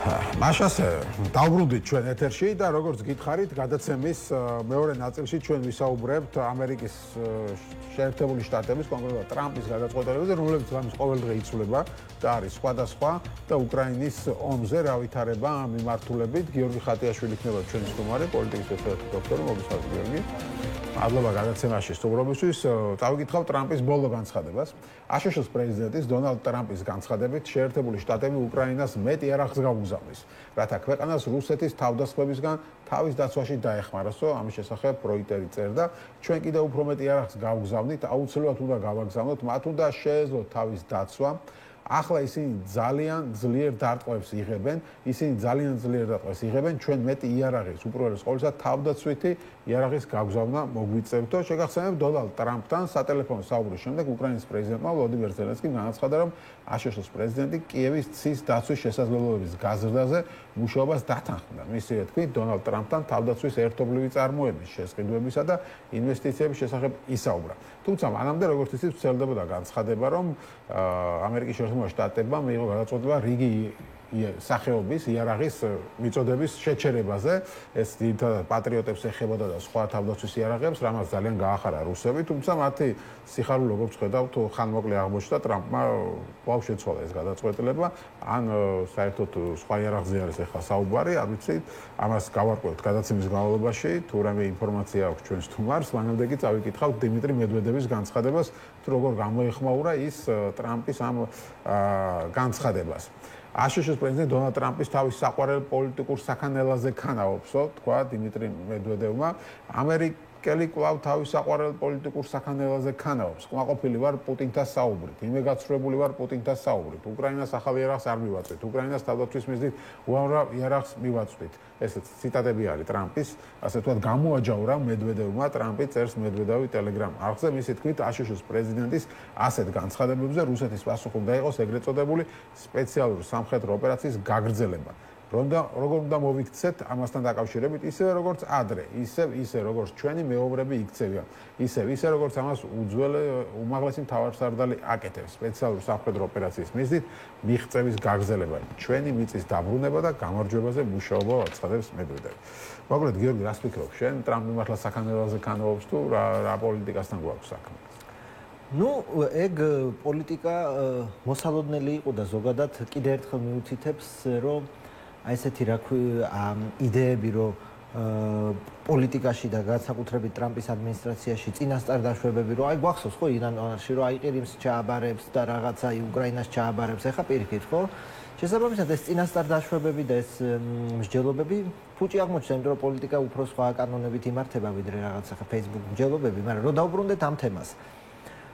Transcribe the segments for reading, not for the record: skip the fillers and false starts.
მაშასე დავბრუნდით ჩვენ ეთერში და როგორც გითხარით, გადაცემის მეორე ნაწილში ჩვენ ვისაუბრებთ ამერიკის შეერთებული შტატების, კონკრეტულად ტრამპის გადაწყვეტილებებზე, რომლებიც ამის ყოველდღე იცვლება და არის სხვადასხვა და უკრაინის ომზე რა ვითარება ამ მიმართულებით. გიორგი ხატიაშვილი იქნება ჩვენი სტუმარი, პოლიტიკის ექსპერტი დოქტორი, მოგესალმებით გიორგი. მადლობა გადაცემაში სტუმრობისთვის. წავიკითხავ ტრამპის ბოლო განცხადებას. აშშ-ის პრეზიდენტის დონალდ ტრამპის განცხადებით შეერთებული შტატები უკრაინას მეტ იარაღს გაუგზავნის, რათა ქვეყანას რუსეთის თავდასხმებისგან თავის დაცვაში დაეხმაროსო. ამის შესახებ როიტერი წერდა, ჩვენ კიდევ უფრო მეტ იარაღს გავგზავნით, აუცილებლად უნდა გავაგზავნოთ, მათ უნდა შეეძლოთ თავის დაცვა. ახლა ისინი ძალიან ძლიერ დარტყმებს იღებენ, ჩვენ მეტი იარაღის, უპირველეს ყოვლისა თავდაცვითი იარაღის გაგზავნა მოგვიწევთო. შეგახსენებთ, დონალდ ტრამპთან სატელეფონო საუბრის შემდეგ უკრაინის პრეზიდენტმა ვლოდიმირ ზელენსკიმ განაცხადა, რომ აშშ-ის პრეზიდენტი კიევის ცის დაცვის შესაძლებლობების გაზრდაზე მუშაობას დათანხმდა. მისივე თქმით, დონალდ ტრამპთან თავდაცვის ერთობლივი წარმოების, შესყიდვებისა და ინვესტიციების შესახებ ისაუბრა. თუმცა მანამდე, როგორც ისიც ვრცელდებოდა განცხადება, რომ ამერიკის შეერთებულ შტატებმა მიიღო გადაწყვეტილება რიგი სახეობის იარაღის მიწოდების შეჩერებაზე. ეს ძირითადად პატრიოტებს ეხებოდა და სხვა თავდაცვის იარაღებს, რამაც ძალიან გაახარა რუსები, თუმცა მათი სიხარული, როგორც ხედავთ, ხანმოკლე აღმოჩნდა ტრამპმა კვლავ შეცვალა ეს გადაწყვეტილება. ან საერთოდ სხვა იარაღზე არის ახლა საუბარი, არ ვიცი, ამას გავარკვევთ გადაცემის განმავლობაში, თუ რამე ინფორმაცია აქვს ჩვენ სტუმარს, მანამდე კი წავიკითხავთ დიმიტრი მედვედევის განცხადებას, თუ როგორ გამოეხმაურა ის ტრამპის ამ განცხადებას. აშშ-ის პრეზიდენტ დონალდ ტრამპის თავის საყვარელ პოლიტიკურ საქანელაზე ქანაობსო, თქვა დიმიტრი მედვედევმა. ამერიკელი კვლავ თავის საყვარელ პოლიტიკურ საქანელაზე ქანაობს. კმაყოფილი ვარ პუტინთან საუბრით, იმეგაცრუებული ვარ პუტინთან საუბრით. უკრაინას ახალ იარაღს არ მივაწვით, უკრაინას თავდაცვის მიზნით უამრავ იარაღს მივაწვით. ესეც ციტატები არის ტრამპის, ასე ვთქვათ, გამოაჯავრა მედვედევმა. ტრამპი წერს მედვედევი ტელეგრამ არხზე, მისი თქმით, აშშ-ის პრეზიდენტის ასეთ განცხადებებზე რუსეთის პასუხი უნდა იყოს ეგრეთ წოდებული სპეციალური სამხედრო ოპერაციის გაგრძელება. როგორ უნდა მოვიქცეთ ამასთან დაკავშირებით, ისევე როგორც ადრე, ისე როგორც ჩვენი მეომრები იქცევიან, ისე როგორც ამას უმაღლესი მთავარსარდალი აკეთებს სპეციალური სამხედრო ოპერაციის მიზნით მიღწევის გაგრძელება, ჩვენი მიწის დაბრუნება და გამარჯვებაზე მუშაობა აცხადებს მედვედევი. მოკლედ, გიორგი, რას ფიქრობ შენ? ტრამპი მართლა საქანელაზე ქანაობს თუ რა პოლიტიკასთან გვაქვს საქმე? ეგ პოლიტიკა მოსალოდნელი იყო და ზოგადად კიდე ერთხელ მიუთითებს, რომ აი ესეთი იდეები, რომ პოლიტიკაში და განსაკუთრებით ტრამპის ადმინისტრაციაში წინასწარ დაშვებები, რომ აი გვახსოვს ხო ირანში, რომ აი ყირიმს ჩააბარებს და რაღაცა უკრაინას ჩააბარებს, ეხა პირიქით ხო? შესაბამისად ეს წინასწარ დაშვებები და ეს მსჯელობები ფუჭი აღმოჩნდა, იმიტომ რომ პოლიტიკა უფრო სხვა კანონებით იმართება ვიდრე რაღაცა Facebook მსჯელობები, მაგრამ რომ დავბრუნდეთ ამ თემას.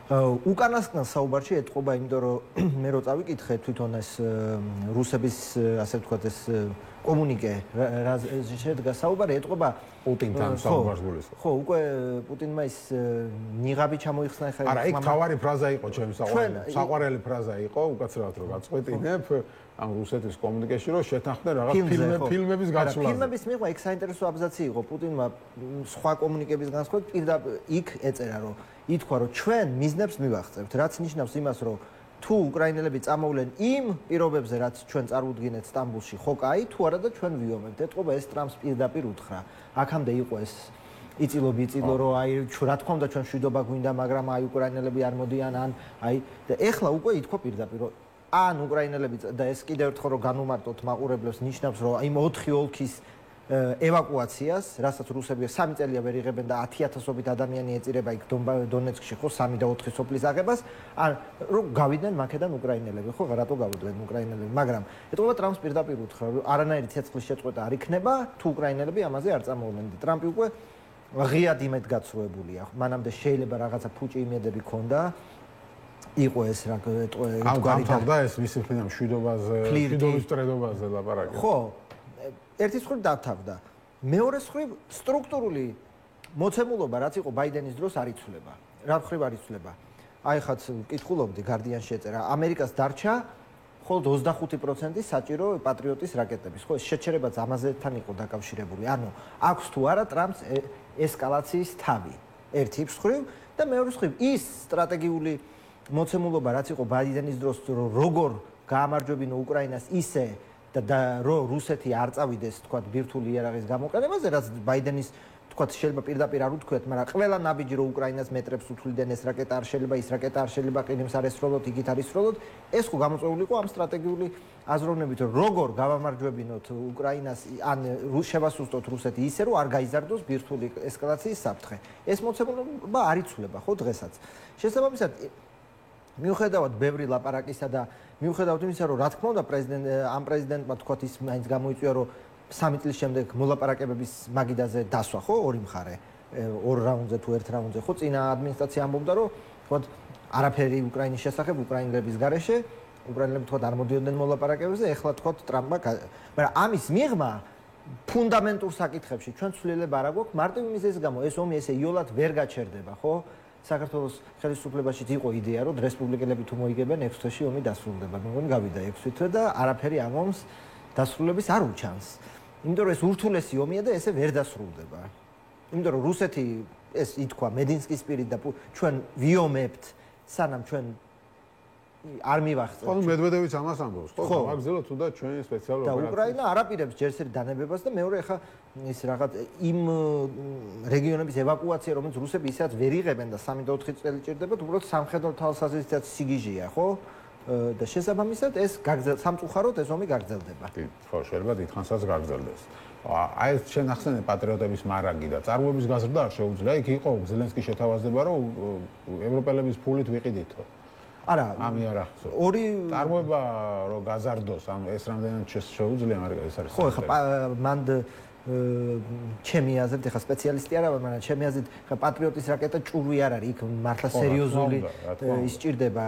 უკანასკნელ საუბარში ეტყობა, იმიტომ რომ მე რო წავიკითხე თვითონ ეს რუსების, ასე ვთქვათ, ეს კომუნიკე, შედგა საუბარი, ეტყობა პუტინთან საუბარს გულისხმობს. ხო, უკვე პუტინმა ის ნიღაბი ჩამოიხსნა ხა. არა, იქ თავარი ფრაზა იყო ჩემი საყვარელი ფრაზა იყო, უკაცრავად რომ გაწყვეტინებ ამ რუსეთის კომუნიკეში, რომ შეთანხმდნენ რაღაც ფილმების გაცვლაზე. ფილმების მიღმა იქ საინტერესო აბზაცი იყო, პუტინმა სხვა კომუნიკების განსხვავებით პირდაპირ იქ ეწერა, რომ ითქვა, რომ ჩვენ მიზნებს მივაღწევთ, რაც ნიშნავს იმას, რომ თუ უკრაინელები წამოვლენ იმ პირობებზე, რაც ჩვენ წარუდგინეთ სტამბულში, ხო კაი, თუ არა და ჩვენ ვიომებთ. ეტყობა ეს ტრამპს პირდაპირ უთხრა. აქამდე იყო ეს იწილო, რომ აი რა თქმა უნდა ჩვენ შვიდობა გვინდა, მაგრამ აი უკრაინელები არ მოდიან, ან აი და ეხლა უკვე ითქვა პირდაპირ, რომ ან უკრაინელები და ეს კიდევ ერთხელ რომ განუმარტოთ მაყურებლებს, ნიშნავს, რომ აი 4 ოლქის ევაკუაციას, რასაც რუსები 3 წელია ვერ იღებენ და 10,000-ობით ადამიანი ეწირება იქ დონეცკში, ხო, 3 და 4 სოფლის აღებას, ან რომ გავიდნენ მაქედან უკრაინელები, ხო, რატო გავიდნენ უკრაინელები, მაგრამ ეტყობა ტრამპს პირდაპირ უთხრა, რომ არანაირი ცეცხლის შეწყვეტა არ იქნება, თუ უკრაინელები ამაზე არ წამოვლენ. ტრამპი უკვე ღიად იმედგაცრუებულია. მანამდე შეიძლება რაღაცა ფუჭი იმედები ქონდა. იყო ეს რა გამთავრდა ეს მისი მხრიდან მშვიდობის ტრედობაზე ლაპარაკი. ხო, ერთის მხრივ დათავრდა. მეორე მხრივ სტრუქტურული მოცემულობა, რაც იყო ბაიდენის დროს, არ იცვლება. რა მხრივ არ იცვლება? აი ხაც კითხულობდი, Guardian-ში ეწერა, ამერიკას დარჩა მხოლოდ 25% საჭირო პატრიოტის რაკეტების. ხო, ეს შეჩერებაც ამაზეთან იყო დაკავშირებული. ანუ აქვს თუ არა ტრამპს ესკალაციის თავი. ერთი მხრივ და მეორე მხრივ ის სტრატეგიული მოცემულობა, რაც იყო ბაიდენის დროს, რომ როგორ გაამარჯვებინო უკრაინას, ისე და რომ რუსეთი არ წავიდეს თქვა ბირთვული იარაღის გამოყენებაზე, რაც ბაიდენის თქვა შეიძლება პირდაპირ არ უთქვეთ, მაგრამ ყველა ნაბიჯი რომ უკრაინას მეტრებს უთვლიდნენ, ეს რაკეტა არ შეიძლება, ის რაკეტა არ შეიძლება, ყირიმს არ ესროლოთ, იგით არ ისროლოთ, ეს ხო გამოწვეული იყო ამ სტრატეგიული აზროვნებით, რომ როგორ გავამარჯვებინოთ უკრაინას, ან შევასუსტოთ რუსეთი ისე, რომ არ გაიზარდოს ბირთვული ესკალაციის საფრთხე. ეს მოცემულობა არ იცვლება ხო დღესაც. შესაბამისად, მიუხედავად ბევრი ლაპარაკისა და მიუხედავად იმისა, რომ რა თქმა უნდა ამ პრეზიდენტმა თქვა ის მაინც გამოიწვია, რომ 3 წლის შემდეგ მოლაპარაკებების მაგიდაზე დასვა ხო ორი მხარე ორ რაუნდზე თუ ერთ რაუნდზე ხო წინა ადმინისტრაცია ამბობდა რომ თქვა არაფერი უკრაინის შესახებ უკრაინელების გარეშე უკრაინელები თქვა არ მოდიოდნენ მოლაპარაკებებზე ეხლა თქვა ტრამპმა მაგრამ ამის მიღმა ფუნდამენტურ საკითხებში ჩვენ ცვლილება არ აქვს მარტივი მიზეზის გამო ეს ომი ესე იოლად ვერ გაჩერდება ხო საქართველოს ხელისუფლებაში იყო იდეა რომ რესპუბლიკელები თუ მოიგებენ 6 თვეში ომი დასრულდება მე მგონი გავიდა 6 თვე და არაფერი ამ ომს დასრულების არ უჩანს იმიტომ რომ ეს ურთულესი ომია და ესე ვერ დასრულდება. იმიტომ რომ რუსეთი ეს ითქვა მედინსკის პირით და ჩვენ ვიომებთ სანამ ჩვენ არ მივახცევთ. ხო, მედვედევიც ამას ამბობს. ხო, მაგზელო თუ და ჩვენ სპეციალური და უკრაინა არ აპირებს ჯერსერი დანებებას და მეორე ხა ის რაღაც იმ რეგიონების ევაკუაცია რომელიც რუსები ისაც ვერ იღებენ და 3 და 4 წელი ჭირდებათ, უბრალოდ სამხედრო თვალსაზრისით სიგიჟეა, ხო? და შესაბამისად ეს სამწუხაროდ ეს ომი გაგრძელდება. ხო, შეიძლება დიდხანსაც გაგრძელდეს. აი ეს შენ ახსენე პატრიოტების მარაგი და წარმოების გაზრდა არ შეუძლია. იქ იყო ზელენსკის შეთავაზება, რომ ევროპელების ფულით ვიყიდითო. არა, ამი არ ახსოვს. ორი წარმოება რომ გაზარდოს, ანუ ეს რამდენად შეუძლია, მაგრამ ეს არის. ხო, ხა მანდ ჩემი აზრით, ხა სპეციალისტი არა ვარ, მაგრამ ჩემი აზრით, ხა პატრიოტის რაკეტა ჭურვი არ არის, იქ მართლა სერიოზული ისჭირდება,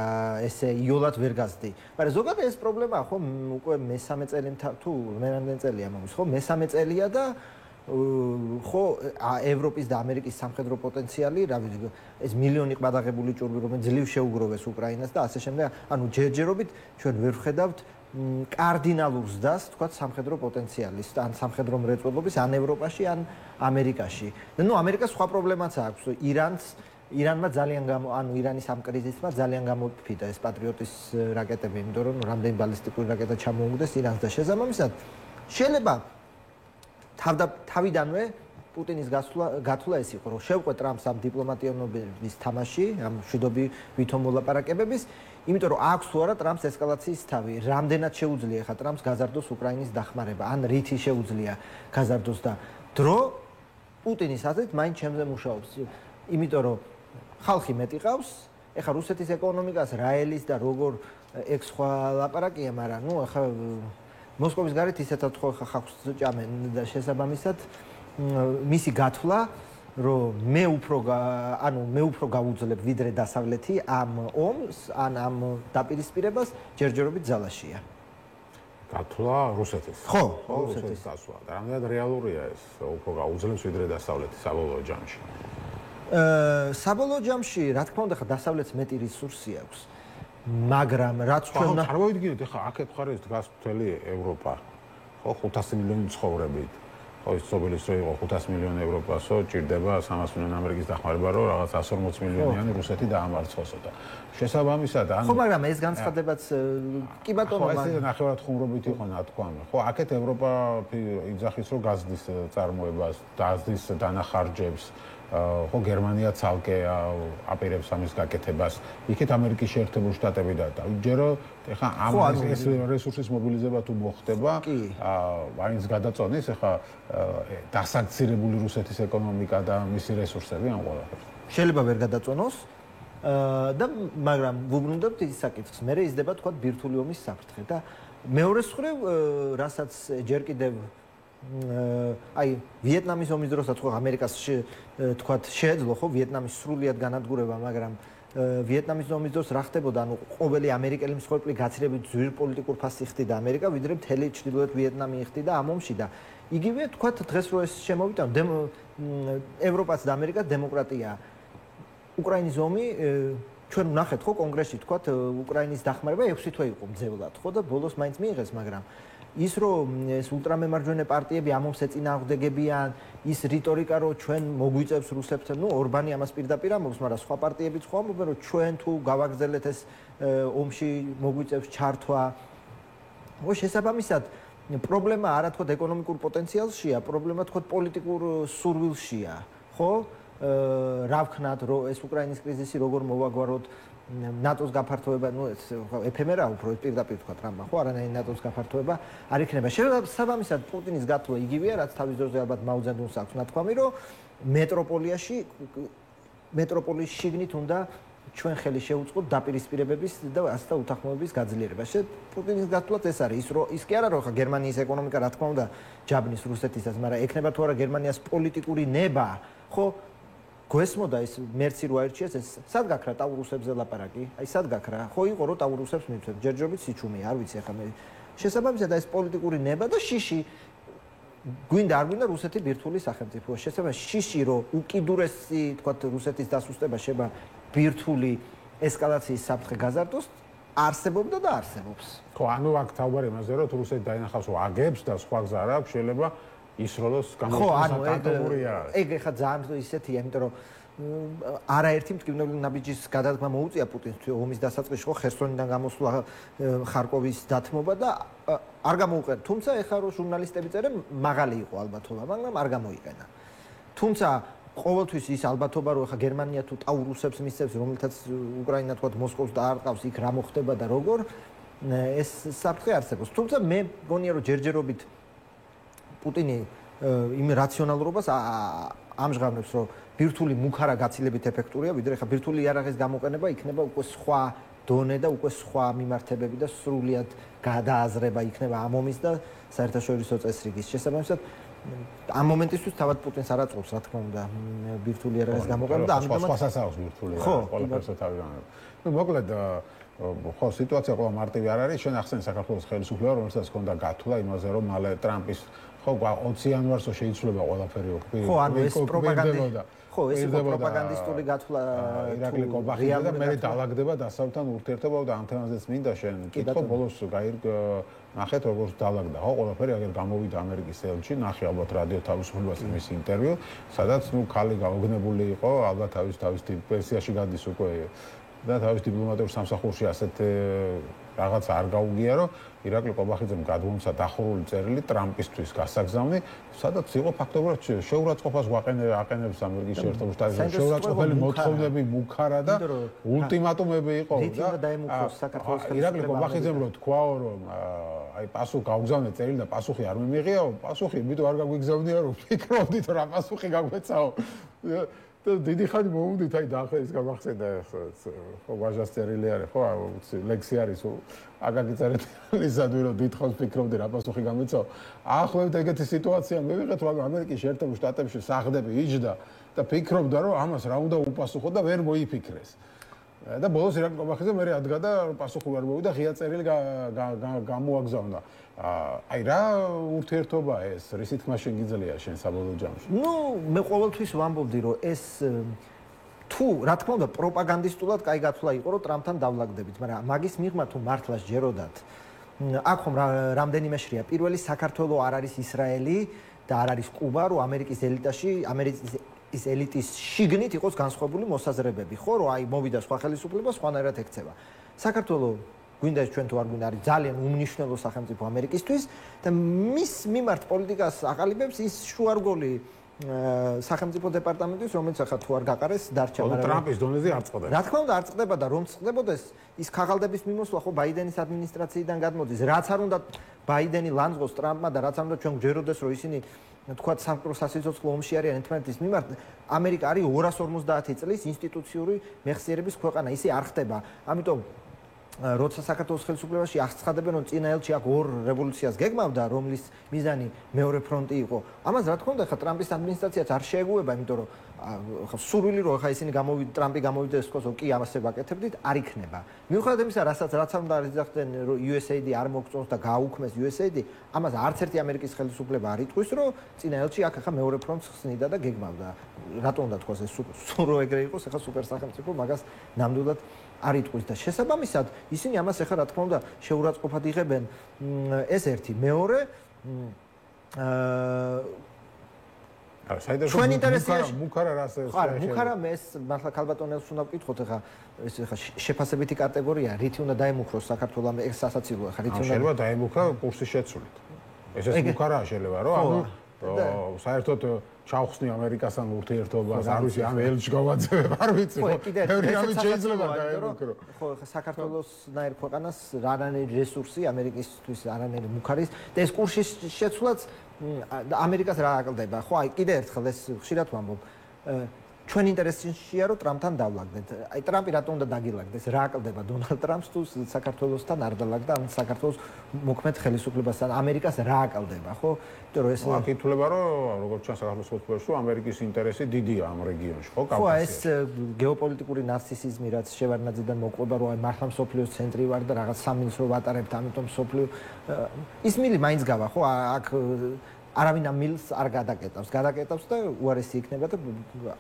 ესე იოლად ვერ გასდი. მაგრამ ზოგადად ეს პრობლემაა, ხო, უკვე მე-3 წელი თუ მე-რამდენი წელია მომის, ხო, მე-3 წელია და ხო, ევროპის და ამერიკის სამხედრო პოტენციალი, რა ვიცი, ეს მილიონი ყბადაღებული ჭურვი, რომელიც ძლივ შეუგროვეს უკრაინას და ასე შემდეგ, ანუ ჯერჯერობით ჩვენ ვერ ვხედავთ კარდინალურ ზდას, თქვა სამხედრო პოტენციალის, ან სამხედრო მრეწველობის ან ევროპაში, ან ამერიკაში. ნუ ამერიკას სხვა პრობლემაც აქვს. ირანმა ძალიან ანუ ირანის ამ კრიზისმა ძალიან გამოფიტა ეს პატრიოტის რაკეტები, იმიტომ რომ რამდენი ბალისტიკური რაკეტა ჩამოუგდეს ირანს და შესაბამისად შეიძლება თავიდანვე პუტინის გათვლა ეს იყო, რომ შევყვე ტრამპს ამ დიპლომატიონობის თამაში, ამ მშვიდობითო მოლაპარაკებების, იმიტომ რომ აქვს თუ არა ტრამპს ესკალაციის თავი, რამდენად შეუძლია ხა ტრამპს გაზარდოს უკრაინის დახმარება, ან რითი შეუძლია გაზარდოს და დრო პუტინის აზრით მაინც ჩემზე მუშაობს, იმიტომ რომ ხალხი მეტი ყავს, ეხა რუსეთის ეკონომიკას რა ელის და როგორ ეგ სხვა ლაპარაკია, მაგრამ ნუ ეხა მოსკოვის გარეთ ისეთად ხო ხალხს ჭამენ და შესაბამისად მისი გათვლა რომ მე უფრო გავუძლებ ვიდრე დასავლეთი ამ ომს ან ამ დაპირისპირებას ჯერჯერობით ძალაშია. გათვლა რუსეთის. ხო, რუსეთის გასვლა. და რამდენად რეალურია ეს უფრო გაუძლებს ვიდრე დასავლეთი საბოლოო ჯამში. საბოლოო ჯამში რა თქმა უნდა ხა დასავლეთს მეტი რესურსი აქვს. მაგრამ რაც ჩვენ წარმოვიდგინეთ ახლა აქეთ მხარეს დგას მთელი ევროპა. ხო 500 მილიონი ცხოვრებით. ხო ის სოფლის რო იყო 500 მილიონი ევროპასო ჭირდება 300 მილიონი ამერიკის დახმარება რომ რაღაც 140 მილიონიანი რუსეთი დაამარცხოსო და შესაბამისად ან ხო მაგრამ ეს განცხადებაც კი ბატონო ხო ეს ნახევრად ხუმრობით იყო ნათქვამი ხო აქეთ ევროპა იძახის რომ გაზდის წარმოებას გაზდის დანახარჯებს ხო გერმანია ცალკე აპირებს ამის გაკეთებას იქეთ ამერიკის შეერთებული შტატები და ჯერო ეხა ამ ეს რესურსის მობილიზება თუ მოხდება აინც გადაწონის ეხა დასანქცირებული რუსეთის ეკონომიკა და მისი რესურსები ამ ყველაფერს შეიძლება ვერ გადაწონოს და მაგრამ ვუბრუნდებთ ის საკითხს მე იზრდება თქვა ბირთვული ომის საფრთხე და მეორე მხრივ რასაც ჯერ კიდევ აი ვიეტნამის ომის დროსაც ხო ამერიკას თქვა შეეძლო ხო ვიეტნამის სრულიად განადგურება მაგრამ ვიეტნამის ომის დროს რა ხდებოდა ანუ ყოველი ამერიკელი მსხვერპლი გაცილებით ძვირ პოლიტიკურ ფასს იხდიდა ამერიკა ვიდრე მთელი ჩრდილოეთ ვიეტნამი იხდიდა ამ ომში და იგივე თქვა დღეს რო ეს შემოვიდა ევროპაც და ამერიკა დემოკრატია უკრაინის ომი ჩვენ ვნახეთ ხო კონგრესში თქვა უკრაინის დახმარება 6 თვე იყო მძევლად ხო და ბოლოს მაინც მიიღეს მაგრამ ის რომ ეს ულტრამემარჯვენე პარტიები ამ ომს ეწინააღმდეგებიან ის რიტორიკა რომ ჩვენ მოგვიწევს რუსებთან ნუ ორბანი ამას პირდაპირ ამბობს მაგრამ სხვა პარტიებიც ხო ამბობენ რომ ჩვენ თუ გავაგრძელეთ ეს ომში მოგვიწევს ჩართვა ხო შესაბამისად პრობლემა არა თქო ეკონომიკურ პოტენციალშია, პრობლემა თქო პოლიტიკურ სურვილშია, ხო? რა ვქნათ, რომ ეს უკრაინის კრიზისი როგორ მოვაგვაროთ, ნატოს გაფართოება, ნუ ეს ეფემერა უფრო პირდაპირ თქვა ტრამპმა, ხო, არანაირი ნატოს გაფართოება არ იქნება. შესაბამისად პუტინის გათვლა იგივეა, რაც თავის დროზე ალბათ მაუძედუნს აქვს ნათქვამი, რომ მეტროპოლის შიგნით უნდა ჩვენ ხელი შეუწყოთ დაპირისპირებების და ასთა უთანხმოების გაძლიერება. პუტინის გათვლაც ეს არის, რომ ის კი არა რომ ხა გერმანიის ეკონომიკა რა თქმა უნდა ჯაბნის რუსეთისაც, მაგრამ ექნება თუ არა გერმანიას პოლიტიკური ნება, ხო? გვესმოდა ეს მერცი რო აირჩიეს, ეს სად გაქრა ტაურუსებზე ლაპარაკი? აი სად გაქრა? ხო იყო რომ ტაურუსებს მივცემ, ჯერჯერობით სიჩუმე, არ ვიცი ახლა მე. შესაბამისად ეს პოლიტიკური ნება და შიში გვინდა არ გვინდა რუსეთი ბირთვული სახელმწიფოა. შესაძლოა შიში რომ უკიდურესი, თქვათ, რუსეთის დასუსტება შეება ბირთვული ესკალაციის საფრთხე გაზარდოს, არსებობდა და არსებობს. ხო, ანუ აქ თავარი იმაზე რომ რუსეთი დაინახავს რომ აგებს და სხვა გზა არ აქვს, შეიძლება ისროლოს გამოიყენოს ატომურია. ეგ ეხა ძალიან ისეთია, იმიტომ რომ არაერთი მტკივნეული ნაბიჯის გადადგმა მოუწია პუტინს ომის დასაწყისში, ხო, ხერსონიდან გამოსვლა, ხარკოვის დათმობა და არ გამოუყენა. თუმცა ეხა რომ ჟურნალისტები წერენ, მაღალი იყო ალბათობა, მაგრამ არ გამოიყენა. თუმცა ყოველთვის ის ალბათობა რომ ეხა გერმანია თუ ტაურუსებს მისცემს, რომელთაც უკრაინა თქვა მოსკოვს დაარტყავს, იქ რა მოხდება და როგორ ეს საფრთხე არსებობს. თუმცა მე მგონია რომ ჯერჯერობით პუტინი იმ რაციონალურობას ამჟღავნებს, რომ ბირთვული მუქარა გაცილებით ეფექტურია, ვიდრე ხა ბირთვული იარაღის გამოყენება იქნება უკვე სხვა დონე და უკვე სხვა მიმართებები და სრულიად გადააზრება იქნება ამ ომის და საერთაშორისო წესრიგის. შესაბამისად ამ მომენტისთვის თავად პუტინს არ აწყობს, რა თქმა უნდა, ბირთვული იარაღის გამოყენება და ამიტომაც სხვასაც აქვს ბირთვული იარაღი, ყველაფერს თავი განაგებს. ნუ მოკლედ ხო, სიტუაცია ყველა მარტივი არ არის. შენ ახსენე საქართველოს ხელისუფლება, რომელსაც ჰქონდა გათვლა იმაზე, რომ მალე ტრამპის ხო 20 იანვარსო შეიცვლება ყველაფერი. ხო, ანუ ეს პროპაგანდა. ხო, ეს პროპაგანდისტული გათვლა ირაკლი კობახიძე და მე დაალაგდება დასავლთან ურთიერთობა და ამ თემაზეც მინდა შენ კითხო ბოლოს ნახეთ როგორც დაალაგდა. ხო, ყველაფერი აგერ გამოვიდა ამერიკის ელჩი, ნახე ალბათ რადიო თავისუფლებას მის ინტერვიუ, სადაც ნუ ხალი გაოგნებული იყო, ალბათ თავის პენსიაში გადის უკვე და თავის დიპლომატიურ სამსახურში ასეთ რაღაც არ გაუგია, რომ ირაკლი კობახიძემ გადმოუცა დახურული წერილი ტრამპისთვის გასაგზავნი, სადაც იყო ფაქტობრივად შეურაცხყოფას აყენებს ამერიკის შეერთებული შტატები, შეურაცხყოფელი მოთხოვნები მუქარა და ულტიმატუმები იყო და ირაკლი კობახიძემ რო თქვაო, რომ აი პასუხი გავგზავნე წერილი და პასუხი არ მიმიღიაო, პასუხი იმიტომ არ გაგვიგზავნია, რომ ფიქრობდით რა პასუხი გაგვეცაო. და დიდი ხანი მოვუდით, აი და ახლა ის გამახსენდა ხო ვაჟას წერილი არის, ხო ლექსი არის, აგაგი წერეთ ისადვი რომ დიდხანს ფიქრობდი რა პასუხი გამეცაო. ახლავე ეგეთი სიტუაცია მივიღეთ, რომ ამერიკის შეერთებულ შტატებში სახლები იჯდა და ფიქრობდა რომ ამას რა უნდა უპასუხო და ვერ მოიფიქრეს. და ბოლოს ირაკლი კობახიძე მე ადგა და პასუხი ვერ მოვიდა, ღია წერილი გამოაგზავნა. აი რა ურთიერთობა ეს, რისით მაშინ გიძლია შენ საბოლოო ჯამში? ნუ მე ყოველთვის ვამბობდი რომ ეს თუ რა თქმა უნდა პროპაგანდისტულად კაი გათვლა იყო რომ ტრამპთან დავლაგდებით, მაგრამ მაგის მიღმა თუ მართლა ჯეროდათ აქ ხომ რამდენიმე შრია. პირველი საქართველო არ არის ისრაელი და არ არის კუბა, რომ ამერიკის ელიტაში, ამერიკის ელიტის შიგნით იყოს განსხვავებული მოსაზრებები, ხო, რომ აი მოვიდა სხვა ხელისუფლება, სხვანაირად ექცევა. საქართველო გვინდა ჩვენ თუ არ გვინდა არის ძალიან უმნიშვნელო სახელმწიფო ამერიკისთვის და მის მიმართ პოლიტიკას აყალიბებს ის შუარგოლი სახელმწიფო დეპარტამენტის, რომელიც ახლა თუ არ გაყარეს დარჩა, მაგრამ ტრამპის დონეზე არ წყდება. რა თქმა უნდა არ წყდება და რომ წყდებოდეს ის ქაღალდების მიმოსვლა ხო ბაიდენის ადმინისტრაციიდან გადმოდის. რაც არ უნდა ბაიდენი ლანძღოს ტრამპმა და რაც არ უნდა ჩვენ გვჯეროდეს რომ ისინი თქვათ სამყაროსასიცოცხლო ომში არიან ერთმანეთის მიმართ, ამერიკა არის 250 წლის ინსტიტუციური მეხსიერების ქვეყანა, ისე არ ხდება. ამიტომ როცა საქართველოს ხელისუფლებაში აღცხადებენ რომ წინა ელჩი აქ ორ რევოლუციას გეგმავდა, რომლის მიზანი მეორე ფრონტი იყო. ამას რა თქმა უნდა ხა ტრამპის ადმინისტრაციაც არ შეეგუება, იმიტომ რომ ხა სურვილი რომ ხა ისინი ტრამპი გამოვიდეს ხოსო კი ამასე ვაკეთებდით, არ იქნება. მიუხედავად იმისა, რაც არ უნდა არიზახდნენ USAID არ მოგწონს და გააუქმეს USAID, ამას არც ერთი ამერიკის ხელისუფლება არ იტყვის, რომ წინა ელჩი აქ ხა მეორე ფრონტს ხსნიდა და გეგმავდა. რატომ უნდა თქვას ეს სურო ეგრე იყოს, ხა სუპერ სახელმწიფო მაგას ნამდვილად არ იტყვის და შესაბამისად ისინი ამას ახლა რა თქმა უნდა შეურაცხყოფად იღებენ. ეს ერთი, მეორე ჩვენ ინტერესია მუქარა რას მუქარა ეს მართლა ქალბატონელს უნდა ვკითხოთ ახლა ეს ახლა შეფასებითი კატეგორია რითი უნდა დაემუქროს საქართველოს ეს სასაცილო ახლა რითი უნდა შეიძლება დაემუქრა კურსის შეცვლით. ესეც უკარაა შეიძლება რომ ანუ საერთოდ ჩავხსნი ამერიკასთან ურთიერთობას, არ ვიცი, ამ ელჩს გავაძევებ, არ ვიცი, ხო? ბევრი ამით შეიძლება გაიგო. ხო, საქართველოსნაირ ქვეყანას არანაირი რესურსი ამერიკისთვის არანაირი მუქარის და ეს კურსის შეცვლაც ამერიკას რა აკლდება, ხო? აი კიდე ერთხელ ეს ხშირად ვამბობ. ჩვენ ინტერესშია რომ ტრამპთან დავლაგდეთ. აი ტრამპი რატომ უნდა დაგილაგდეს? რა აკლდება დონალდ ტრამპს თუ საქართველოსთან არ დალაგდა, ან საქართველოს მოქმედ ხელისუფლებასთან ამერიკას რა აკლდება, ხო? იმიტომ რომ ეს აკითხულება რომ როგორც ჩანს საქართველოს ხელისუფლებაში ამერიკის ინტერესი დიდია ამ რეგიონში, ხო? ხო, ეს გეოპოლიტიკური ნარცისიზმი რაც შევარნაძიდან მოყვება, რომ აი მართლა მსოფლიოს ცენტრი ვარ და რაღაც სამინს რო ვატარებთ, ამიტომ მსოფლიო ის მილი მაინც გავა, ხო? აქ არავინ ამ მილს არ გადაკეტავს და უარესი იქნება და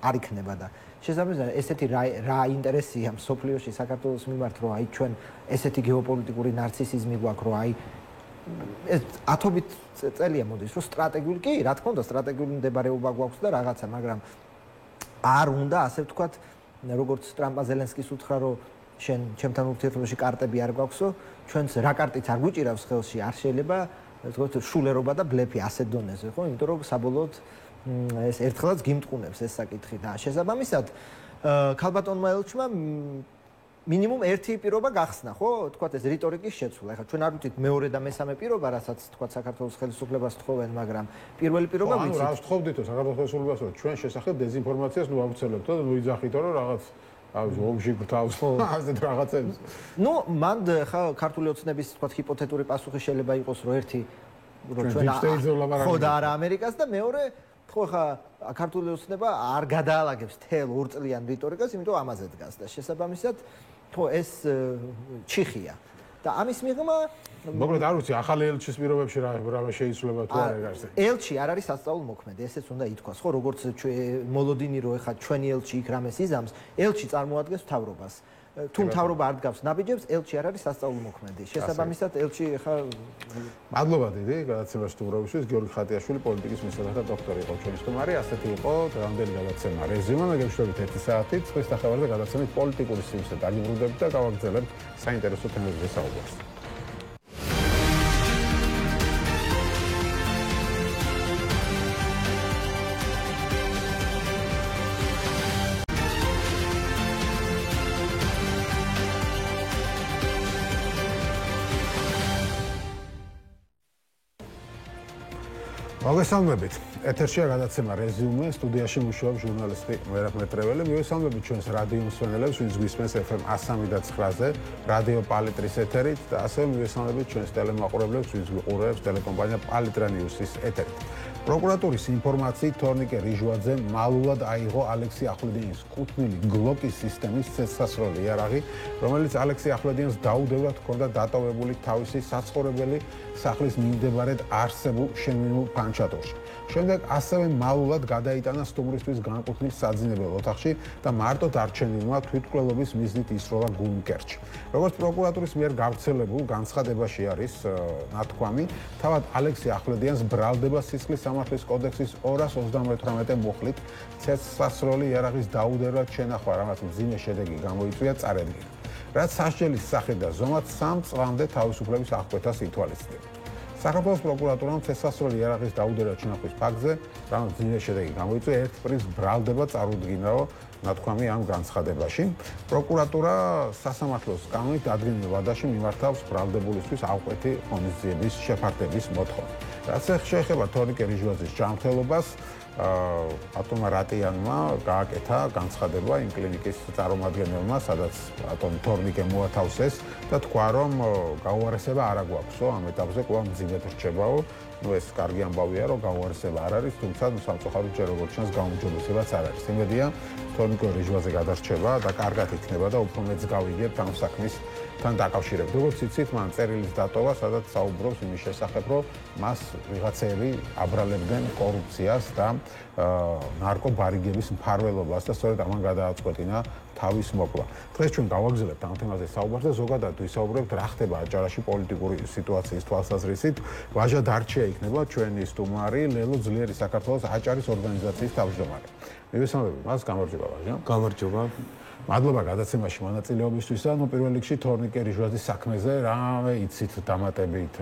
არ იქნება და შესაბამისად ესეთი რა ინტერესია მსოფლიოში საქართველოს მიმართ რომ აი ჩვენ ესეთი გეოპოლიტიკური ნარცისიზმი გვაქვს რომ აი ეს ათობით წელია მოდის რომ სტრატეგიული კი რა თქმა უნდა სტრატეგიული მდებარეობა გვაქვს და რაღაცა მაგრამ არ უნდა ასე ვთქვათ როგორც ტრამპა ზელენსკის უთხრა რომ შენ ჩემთან ურთიერთობაში კარტები არ გვაქვსო ჩვენს რა კარტიც არ გვიჭირავს ხელში არ შეიძლება თქო შულერობა და ბლეფი ასე დონეზე ხო იმიტომ რომ საბოლოოდ ეს ერთხელაც გიმტყუნებს ეს საკითხი და შესაბამისად ქალბატონმა ელჩმა მინიმუმ ერთი პირობა გახსნა ხო თქვა ეს რიტორიკის შეცვლა ეხლა ჩვენ არ ვიცით მეორე და მესამე პირობა რასაც თქვა საქართველოს ხელისუფლებას თხოვენ მაგრამ პირველი პირობა ვიცით რა ვთხოვდითო საქართველოს ხელისუფლებას რომ ჩვენ შესახებ დეზინფორმაციას ნუ ავუცელებთო და ნუ იძახითო რომ რაღაც აი ომში გრთავს ასეთ რაღაცებს. ნუ მან ხა ქართული ოცნების თქვა ჰიპოთეტური პასუხი შეიძლება იყოს რომ ერთი რომ ჩვენ ხო და არა ამერიკას და მეორე ხო ხა ქართული ოცნება არ გადაალაგებს თელ ორწლიან რიტორიკას, იმიტომ ამაზე დგას და შესაბამისად ხო ეს ჩიხია. და ამის მიღმა მოკლედ არ ვიცი ახალი ელჩის პირობებში რა შეიცვლება თუ არა გარს. ელჩი არ არის სასწაულმოქმედი, ესეც უნდა ითქვას, ხო, როგორც მოლოდინი რო ეხა ჩვენი ელჩი იქ რამეს იზამს, ელჩი წარმოადგენს მთავრობას. თუ მთავრობა არ დგავს ნაბიჯებს, ელჩი არ არის სასწაულმოქმედი. შესაბამისად ელჩი ეხა მადლობა დიდი გადაცემას სტუმრობისთვის, გიორგი ხატიაშვილი პოლიტიკის მეცნიერთა დოქტორი იყო ჩვენი სტუმარი, ასეთი იყო დღევანდელი გადაცემა რეზიუმე, მეგეშლებით 1 საათით, ხვის დახევარდა გადაცემით პოლიტიკური სიმსა დაგიბრუნდებით და გავაგრძელებთ საინტერესო თემებზე საუბარს. მოგესალმებით. ეთერშია გადაცემა რეზიუმე, სტუდიაში მუშაობს ჟურნალისტი მერაბ მეტრეველი. მივესალმებით ჩვენს რადიო მსმენელებს, ვინც გვისმენს FM 103.9-ზე, რადიო პალიტრის ეთერით და ასევე მივესალმებით ჩვენს ტელემაყურებლებს, ვინც გვიყურებს ტელეკომპანია პალიტრა ნიუსის ეთერით. პროკურატურის ინფორმაციით თორნიკე რიჟვაძემ მალულად აიღო ალექსი ახვლედიანის კუთვნილი გლოკის სისტემის ცეცხლსასროლი იარაღი, რომელიც ალექსი ახვლედიანს დაუდევრად ჰქონდა დატოვებული თავისი საცხოვრებელი სახლის მიმდებარედ არსებულ შემინულ ფანჩატურში. შემდეგ ასევე მალულად გადაიტანა სტუმრისთვის განკუთვნილ საძინებელ ოთახში და მარტო დარჩენილმა თვითმკვლელობის მიზნით ისროლა გულმკერჩი. როგორც პროკურატურის მიერ გავრცელებულ განცხადებაში არის ნათქვამი, თავად ალექსი ახვლედიანს ბრალდება სისხლის სამართლის კოდექსის 228 მუხლით ცეცხლსასროლი იარაღის დაუდევრად შენახვა, რამაც მძიმე შედეგი გამოიწვია წარადგინა. რაც სასჯელის სახით და ზომად 3 წლამდე თავისუფლების აღკვეთას ითვალისწინებს. საქართველოს პროკურატურამ ცეცხლსასროლი იარაღის დაუდევრად შენახვის ფაქტზე, რამაც მძიმე შედეგი გამოიწვია, ერთ პრინც ბრალდება წარუდგინაო ნათქვამი ამ განცხადებაში. პროკურატურა სასამართლოს კანონით დადგენილ ვადაში მიმართავს ბრალდებულისთვის აღკვეთი ღონისძიების შეფარდების მოთხოვნა. რაც შეეხება თორნიკე რიჟვაძის ჯანმრთელობას, ატომა რატიანმა გააკეთა განცხადება იმ კლინიკის წარმომადგენელმა, სადაც ატომ თორნიკე მოათავსეს და თქვა, რომ გაუარესება არ აგვაქვსო ამ ეტაპზე, კვლავ მძიმედ რჩებაო. ნუ ეს კარგი ამბავია, რომ გაუარესება არ არის, თუმცა სამწუხაროდ ჯერ როგორც ჩანს გაუმჯობესებაც არ არის. იმედია თორნიკე რიჟვაძე გადარჩება და კარგად იქნება და უფრო მეც გავიგებთ ამ საქმისთან დაკავშირებით. როგორც იცით, მან წერილის დატოვა, სადაც საუბრობს იმის შესახებ, რომ მას ვიღაცები აბრალებდნენ კორუფციას და ნარკობარიგების მფარველობას და სწორედ ამან გადააწყვეტინა თავის მოკლა. დღეს ჩვენ გავაგრძელებთ ამ თემაზე საუბარს და ზოგადად ვისაუბრებთ რა ხდება აჭარაში პოლიტიკური სიტუაციის თვალსაზრისით. ვაჟა დარჩია იქნება ჩვენი სტუმარი ლელო ძლიერი საქართველოს აჭარის ორგანიზაციის თავმჯდომარე. მივესალმებით მას, გამარჯობა ვაჟა. გამარჯობა. მადლობა გადაცემაში მონაწილეობისთვის და პირველ რიგში თორნიკე რიჟვაძის საქმეზე რა იცით დამატებით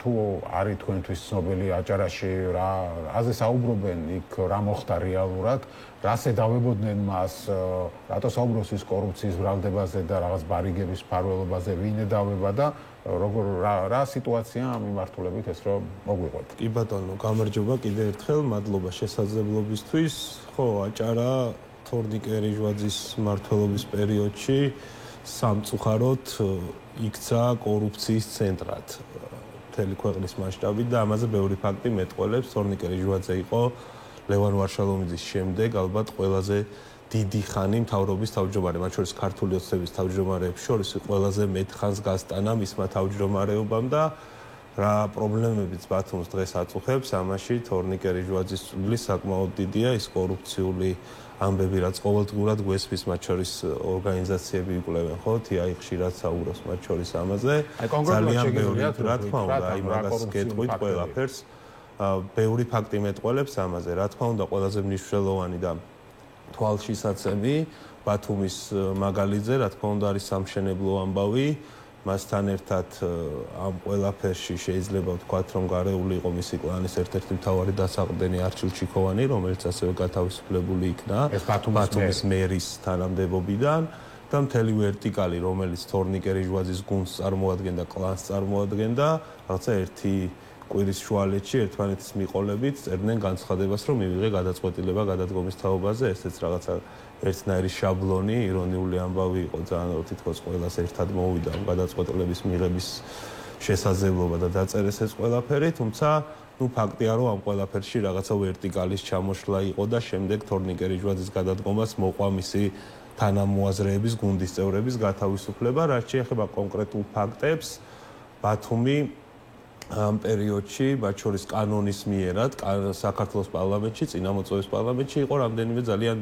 თუ არის თქვენთვის ცნობილი აჭარაში რაზე საუბრობენ იქ რა მოხდა რეალურად რას ედავებოდნენ მას რატო საუბრობს ის კორუფციის ბრალდებაზე და რაღაც ბარიგების ფარველობაზე ვინ ედავება და როგორ რა სიტუაცია ამ მიმართულებით ეს რომ მოგვიყვეთ კი ბატონო გამარჯობა კიდევ ერთხელ მადლობა შესაძლებლობისთვის ხო აჭარა თორნიკე რიჟვაძის მმართველობის პერიოდში სამწუხაროდ იქცა კორუფციის ცენტრად მთელი ქვეყნის მასშტაბით და ამაზე ბევრი ფაქტი მეტყველებს თორნიკე რიჟვაძე იყო ლევან ვარშალომიძის შემდეგ ალბათ ყველაზე დიდი ხანი მთავრობის თავმჯდომარე მათ შორის ქართული ოცნების თავმჯდომარეებს შორის ყველაზე მეტ ხანს გასტანა მისმა თავმჯდომარეობამ და რა პრობლემებიც ბათუმს დღეს აწუხებს ამაში თორნიკე რიჟვაძის წვლილი საკმაოდ დიდია ის კორუფციული ამბები რაც ყოველდღურად გვესმის მათ შორის ორგანიზაციები იკვლევენ ხო თიაი ხშირად საუბრობს მათ შორის ამაზე ძალიან ბევრი რა თქმა უნდა აი მაგას გეტყვით ყველაფერს ბევრი ფაქტი მეტყველებს ამაზე რა თქმა უნდა ყველაზე მნიშვნელოვანი და თვალშისაცემი ბათუმის მაგალითზე რა თქმა უნდა არის სამშენებლო ამბავი მასთან ერთად ამ ყველაფერში შეიძლება ვთქვათ რომ გარეული იყო მისი კლანის ერთ-ერთი მთავარი დასაყრდენი არჩილ ჩიქოვანი რომელიც ასევე გათავისუფლებული იქნა ბათუმის მერის თანამდებობიდან და მთელი ვერტიკალი რომელიც თორნიკე რიჟვაძის გუნდს წარმოადგენდა კლანს წარმოადგენდა რაღაცა ერთი კვირის შუალედში ერთმანეთის მიყოლებით წერდნენ განცხადებას რომ მივიღე გადაწყვეტილება გადადგომის თაობაზე ესეც რაღაცა ერთნაირი შაბლონი ირონიული ამბავი იყო ძალიან რომ თითქოს ყველას ერთად მოვიდა ამ გადაწყვეტილების მიღების შესაძლებლობა და დაწერეს ეს ყველაფერი თუმცა ნუ ფაქტია რომ ამ ყველაფერში რაღაცა ვერტიკალის ჩამოშლა იყო და შემდეგ თორნიკე რიჟვაძის გადადგომას მოყვა მისი თანამოაზრეების გუნდის წევრების გათავისუფლება რაც შეეხება კონკრეტულ ფაქტებს ბათუმი ამ პერიოდში მათ შორის კანონის მიერად საქართველოს პარლამენტში წინამოწვევის პარლამენტში იყო რამდენიმე ძალიან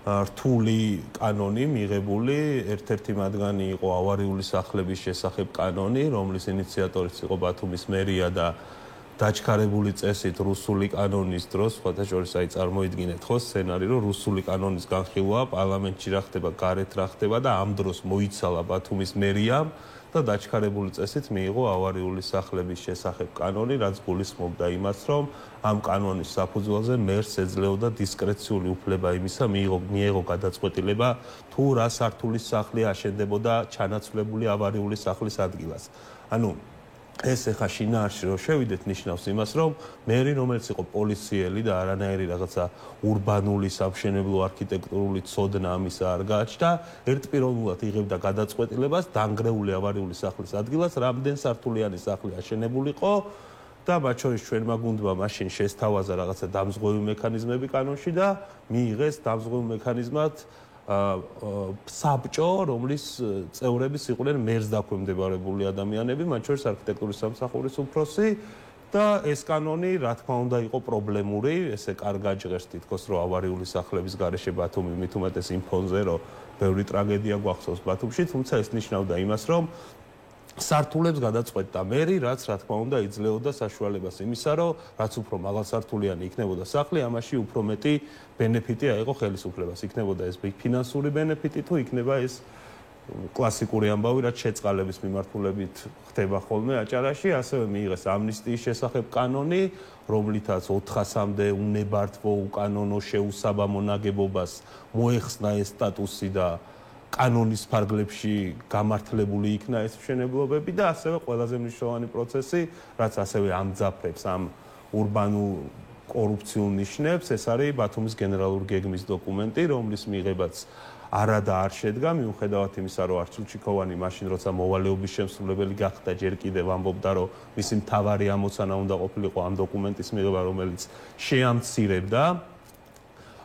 რთული კანონი მიღებული ერთ-ერთი მათგანი იყო ავარიული სახლების შესახებ კანონი რომლის ინიციატორიც იყო ბათუმის მერია და დაჩქარებული წესით რუსული კანონის დროს სხვათა შორის აი წარმოიდგინეთ ხო სცენარი რომ რუსული კანონის განხილვა პარლამენტში რა ხდება გარეთ რა ხდება და ამ დროს მოიცალა ბათუმის მერიამ და დაჩქარებული წესით მიიღო ავარიული სახლების შესახებ კანონი, რაც გულისხმობდა იმას, რომ ამ კანონის საფუძველზე მერს ეძლეოდა დისკრეციული უფლება იმისა, მიიღო გადაწყვეტილება თუ რა სართულის სახლი აშენდებოდა ჩანაცვლებული ავარიული სახლის ადგილას. ანუ ეს ეხა შინაარსში რომ შევიდეთ ნიშნავს იმას, რომ მერი რომელიც იყო პოლიციელი და არანაირი რაღაცა ურბანული სამშენებლო არქიტექტურული ცოდნა ამისა არ გააჩნდა, ერთპიროვნულად იღებდა გადაწყვეტილებას დანგრეული ავარიული სახლის ადგილას რამდენ სართულიანი სახლი აშენებულიყო და მათ შორის ჩვენმა გუნდმა მაშინ შესთავაზა რაღაცა დამზღვევი მექანიზმები კანონში და მიიღეს დამზღვევ მექანიზმად საბჭო, რომლის წევრების იყვნენ მერს დაქვემდებარებული ადამიანები, მათ შორის არქიტექტურის სამსახურის უფროსი და ეს კანონი, რა თქმა უნდა, იყო პრობლემური, ესე კარგად ჟღერს თითქოს რომ ავარიული სახლების გარეშე ბათუმი მით უმეტეს იმ ფონზე, რომ ბევრი ტრაგედია გვახსოვს ბათუმში, თუმცა ეს ნიშნავდა იმას, რომ სართულებს გადაწყვეტდა მერი, რაც რა თქმა უნდა იძლეოდა საშუალებას იმისა, რომ რაც უფრო მაღალსართულიანი იქნებოდა სახლი, ამაში უფრო მეტი ბენეფიტი აიღო ხელისუფლებას. იქნებოდა ეს ფინანსური ბენეფიტი თუ იქნება ეს კლასიკური ამბავი, რაც შეწყალების მიმართულებით ხდება ხოლმე აჭარაში, ასევე მიიღეს ამნისტიის შესახებ კანონი, რომლითაც 400-მდე უნებართვო უკანონო შეუსაბამო ნაგებობას მოეხსნა ეს სტატუსი და კანონის ფარგლებში გამართლებული იქნა ეს მშენებლობები და ასევე ყველაზე მნიშვნელოვანი პროცესი, რაც ასევე ამძაფრებს ამ ურბანულ კორუფციულ ნიშნებს, ეს არის ბათუმის გენერალური გეგმის დოკუმენტი, რომლის მიღებაც არა და არ შედგა, მიუხედავად იმისა, რომ არჩილ ჩიქოვანი მაშინ როცა მოვალეობის შემსრულებელი გახდა, ჯერ კიდევ ამბობდა, რომ მისი მთავარი ამოცანა უნდა ყოფილიყო ამ დოკუმენტის მიღება, რომელიც შეამცირებდა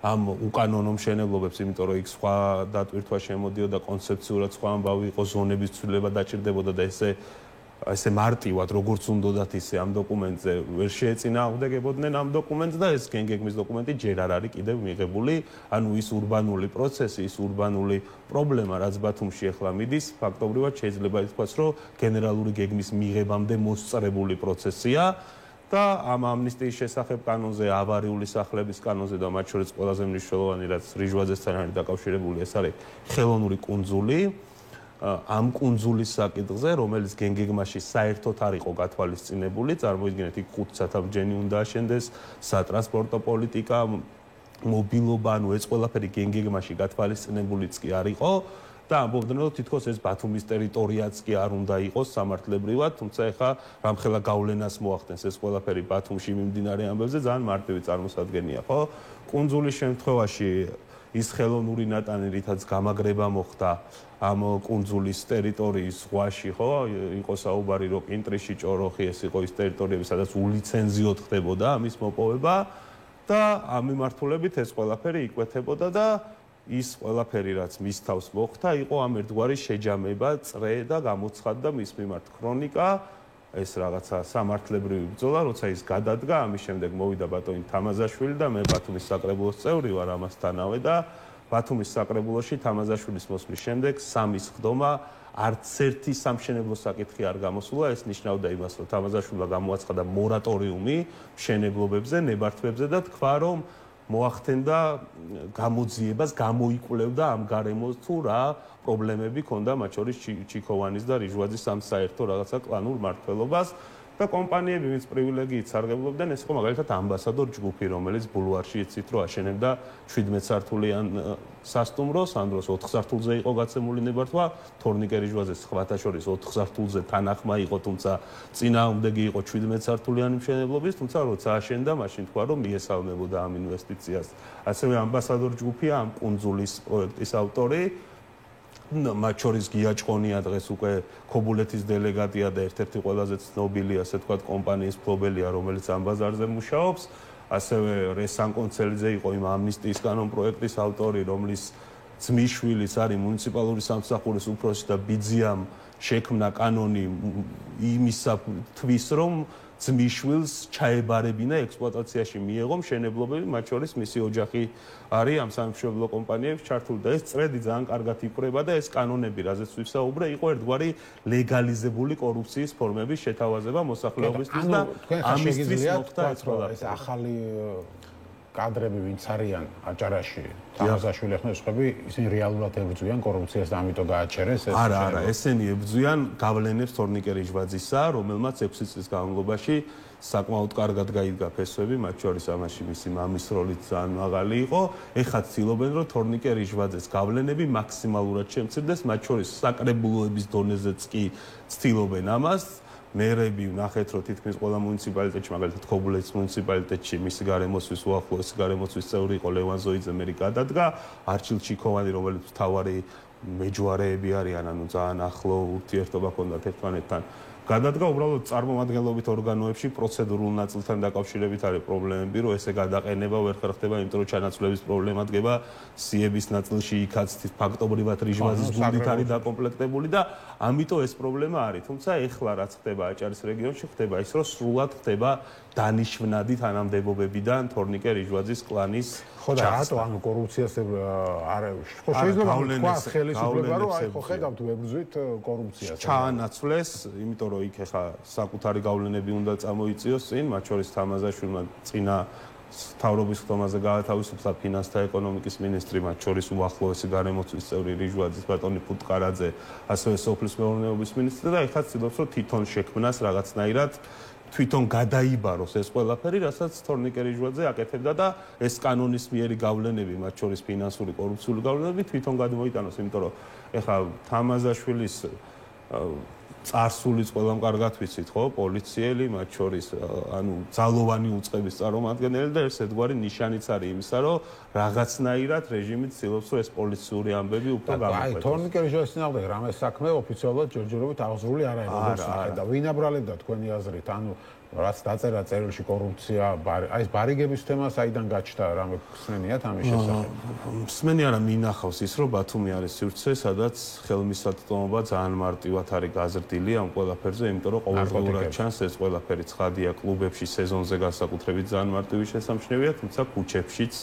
ამ უკანონო მშენებლობებს, იმიტომ რომ იქ სხვა დატვირთვა შემოდიოდა კონცეფციურად სხვა ამბავი იყო, ზონების ცვლილება დაჭირდებოდა და ესე მარტივად როგორც უნდათ ისე ამ დოკუმენტზე ვერ შეეწინააღმდეგებოდნენ ამ დოკუმენტს და ეს გეგმის დოკუმენტი ჯერ არ არის კიდევ მიღებული, ანუ ის ურბანული პროცესი, ის ურბანული პრობლემა, რაც ბათუმში ახლა მიდის, ფაქტობრივად შეიძლება ითქვას, რომ გენერალური გეგმის მიღებამდე მოსწრებული პროცესია და ამ ამნისტიის შესახებ კანონზე, ავარიული სახლების კანონზე და მათ შორის ყველაზე მნიშვნელოვანი, რაც რიჟვაძესთან არის დაკავშირებული, ეს არის ხელოვნური კუნძული. ამ კუნძულის საკითხზე, რომელიც გენგეგმაში საერთოდ არ იყო გათვალისწინებული, წარმოიდგინეთ, იქ 5 სათავჯენი უნდა აშენდეს, სატრანსპორტო პოლიტიკა, მობილობა, ანუ ეს ყველაფერი გენგეგმაში გათვალისწინებულიც კი არ იყო და ამბობდნენ, რომ თითქოს ეს ბათუმის ტერიტორიაც კი არ უნდა იყოს სამართლებრივად, თუმცა ეხა რამხელა გავლენას მოახდენს ეს ყველაფერი ბათუმში მიმდინარე ამბებზე, ძალიან მარტივი წარმოსადგენია, ხო? კუნძულის შემთხვევაში ის ხელოვნური ნატანი, რითაც გამაგრება მოხდა ამ კუნძულის ტერიტორიის ზღვაში, ხო? იყო საუბარი, რომ კინტრიში, ჭოროხი, ეს იყო ის ტერიტორიები, სადაც ულიცენზიოდ ხდებოდა ამის მოპოვება და ამ მიმართულებით ეს ყველაფერი იკვეთებოდა და ის ყველაფერი, რაც მის თავს მოხდა, იყო ამ ერთგვარი შეჯამება, წრე და გამოცხადდა მის მიმართ ქრონიკა, ეს რაღაცა სამართლებრივი ბრძოლა, როცა ის გადადგა, ამის შემდეგ მოვიდა ბატონი თამაზაშვილი და მე ბათუმის საკრებულოს წევრი ვარ ამასთანავე და ბათუმის საკრებულოში თამაზაშვილის მოსვლის შემდეგ სამის ხდომა არც ერთი სამშენებლო საკითხი არ გამოსულა, ეს ნიშნავდა იმას, რომ თამაზაშვილმა გამოაცხადა მორატორიუმი მშენებლობებზე, ნებართვებზე და თქვა, რომ მოახდენდა გამოძიებას, გამოიკვლევდა ამ გარემოს თუ რა პრობლემები ქონდა მათ შორის ჩიქოვანის და რიჟვაძის ამ საერთო რაღაცა კლანურ მმართველობას და კომპანიები, ვინც პრივილეგიით სარგებლობდნენ, ეს იყო მაგალითად ამბასადორ ჯგუფი, რომელიც ბულვარში იცით, რომ აშენებდა 17 სართულიან სასტუმროს, ამ დროს 4 სართულზე იყო გაცემული ნებართვა, თორნიკე რიჟვაძეს სხვათა შორის 4 სართულზე თანახმა იყო, თუმცა წინააღმდეგი იყო 17 სართულიანი მშენებლობის, თუმცა როცა აშენდა, მაშინ თქვა, რომ მიესალმებოდა ამ ინვესტიციას. ასევე ამბასადორ ჯგუფია ამ კუნძულის პროექტის ავტორი. მათ შორის გია ჭყონია დღეს უკვე ქობულეთის დელეგატია და ერთ-ერთი ყველაზე ცნობილი, ასე ვთქვათ, კომპანიის მფლობელია, რომელიც ამ ბაზარზე მუშაობს. ასევე რესან კონცელიძე იყო იმ ამნისტიის კანონ პროექტის ავტორი, რომლის ძმისშვილიც არის მუნიციპალური სამსახურის უფროსი და ბიძიამ შექმნა კანონი იმისათვის, რომ ძმისშვილს ჩაებარებინა ექსპლუატაციაში მიეღო მშენებლობები, მათ შორის მისი ოჯახი არის ამ სამშენებლო კომპანიებში ჩართული და ეს წრედი ძალიან კარგად იკვრება და ეს კანონები, რაზეც ვისაუბრე, იყო ერთგვარი ლეგალიზებული კორუფციის ფორმების შეთავაზება მოსახლეობისთვის და ამისთვის მოხდა ეს ახალი კადრები, ვინც არიან აჭარაში, თამაზაშვილი ახლა სხვები, ისინი რეალურად ებრძვიან კორუფციას და ამიტომ გააჩერეს ეს. არა, ესენი ებრძვიან გავლენებს თორნიკე რიჟვაძისა, რომელმაც 6 წლის განმავლობაში საკმაოდ კარგად გაიდგა ფესვები, მათ შორის ამაში მისი მამის როლიც ძალიან მაღალი იყო. ეხლა ცდილობენ, რომ თორნიკე რიჟვაძეს გავლენები მაქსიმალურად შემცირდეს, მათ შორის საკრებულოების დონეზეც კი ცდილობენ ამას. მერები ვნახეთ, რომ თითქმის ყველა მუნიციპალიტეტში, მაგალითად ქობულეთის მუნიციპალიტეტში მისი გარემოსვის უახლოესი გარემოსვის წევრი იყო ლევან ზოიძე, მერი გადადგა, არჩილ ჩიქოვანი, რომელიც მთავარი მეჯვარეები არიან, ანუ ძალიან ახლო ურთიერთობა ჰქონდათ ერთმანეთთან. გადადგა უბრალოდ წარმომადგენლობით ორგანოებში პროცედურულ ნაწილთან დაკავშირებით არის პრობლემები, რომ ესე გადაყენება ვერ ხერხდება, იმიტომ რომ ჩანაცვლების პრობლემა დგება სიების ნაწილში, იქაც ფაქტობრივად რიჟვაძის გუნდით არის დაკომპლექტებული და ამიტომ ეს პრობლემა არის. თუმცა ეხლა რაც ხდება აჭარის რეგიონში, ხდება ის, რომ სრულად ხდება დანიშვნადი თანამდებობებიდან თორნიკე რიჟვაძის კლანის ხო და რატო ანუ კორუფციას არ ხო შეიძლება თქვას ხელისუფლება რომ აი ხო ხედავთ ვებრძვით კორუფციას ჩაანაცვლეს, იმიტომ რომ იქ ახლა საკუთარი გავლენები უნდა წამოიწიოს წინ, მათ შორის თამაზაშვილმა წინა თავრობის ხდომაზე გაათავისუფლა ფინანსთა ეკონომიკის მინისტრი, მათ შორის უახლოესი გარემოცვის წევრი რიჟვაძის ბატონი ფუტკარაძე, ასევე სოფლის მეურნეობის მინისტრი და ეხლა ცდილობს რომ თვითონ შექმნას რაღაცნაირად თვითონ გადაიბაროს ეს ყველაფერი, რასაც თორნიკე რიჟვაძე აკეთებდა და ეს კანონის მიერი გავლენები, მათ შორის ფინანსური კორუფციული გავლენები თვითონ გადმოიტანოს, იმიტომ რომ ეხლა თამაზაშვილის წარსულიც ყველამ კარგად ვიცით, ხო? პოლიციელი, მათ შორის ანუ ძალოვანი უწყების წარმომადგენელი და ერთგვარი ნიშანიც არის იმისა, რომ რაღაცნაირად რეჟიმი ცდილობს, რომ ეს პოლიციური ამბები უფრო გამოყვეთოს. აი, თორნიკე რიჟვაძის წინააღმდეგ რამე საქმე ოფიციალურად ჯერჯერობით აღზრული არ არის, როგორც და ვინ აბრალებდა თქვენი აზრით, ანუ რაც დაწერა წერილში კორუფცია, აი ეს ბარიგების თემა საიდან გაჩნდა, რამე ხსნენიათ ამის შესახებ? მსმენი არა მინახავს ის, რომ ბათუმი არის სივრცე, სადაც ხელმისაწვდომობა ძალიან მარტივად არის გაზრდილი ამ ყველაფერზე, იმიტომ რომ ყოველდღიურად ჩანს ეს ყველაფერი ცხადია კლუბებში სეზონზე განსაკუთრებით ძალიან მარტივი შესამჩნევია, თუმცა ქუჩებშიც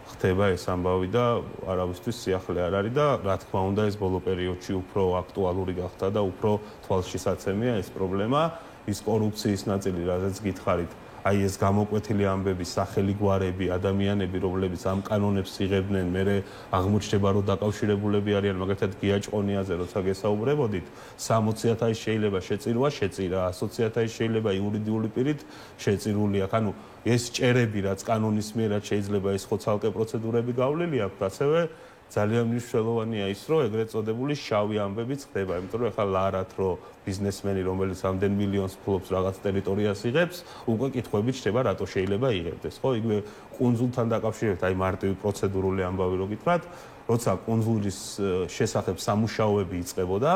ხდება ეს ამბავი და არავისთვის სიახლე არ არის და რა თქმა უნდა ეს ბოლო პერიოდში უფრო აქტუალური გახდა და უფრო თვალშისაცემია ეს პრობლემა. ის კორუფციის ნაწილი, რაზეც გითხარით, აი ეს გამოკვეთილი ამბები, სახელი გვარები, ადამიანები, რომლებიც ამ კანონებს იღებდნენ, მერე აღმოჩნდება, რომ დაკავშირებულები არიან, მაგალითად გიაჭყონიაზე, როცა გესაუბრებოდით, 60.000 შეიძლება შეწირვა, შეწირა, 100.000 შეიძლება იურიდიული პირით შეწირული აქვს. ანუ ეს ჭერები, რაც კანონის მიერაც შეიძლება ეს ხო ცალკე პროცედურები გავლილი აქვს, ასევე ძალიან მნიშვნელოვანია ის, რომ ეგრეთ წოდებული შავი ამბებიც ხდება, იმიტომ რომ ეხლა ლარათ რო ბიზნესმენი, რომელიც ამდენ მილიონს ფლობს რაღაც ტერიტორიას იღებს, უკვე კითხვებით ჩდება, რატო შეიძლება იღებდეს, ხო? იგივე კუნძულთან დაკავშირებით, აი მარტივი პროცედურული ამბავი რო გითხრათ, როცა კუნძულის შესახებ სამუშაოები იწყებოდა,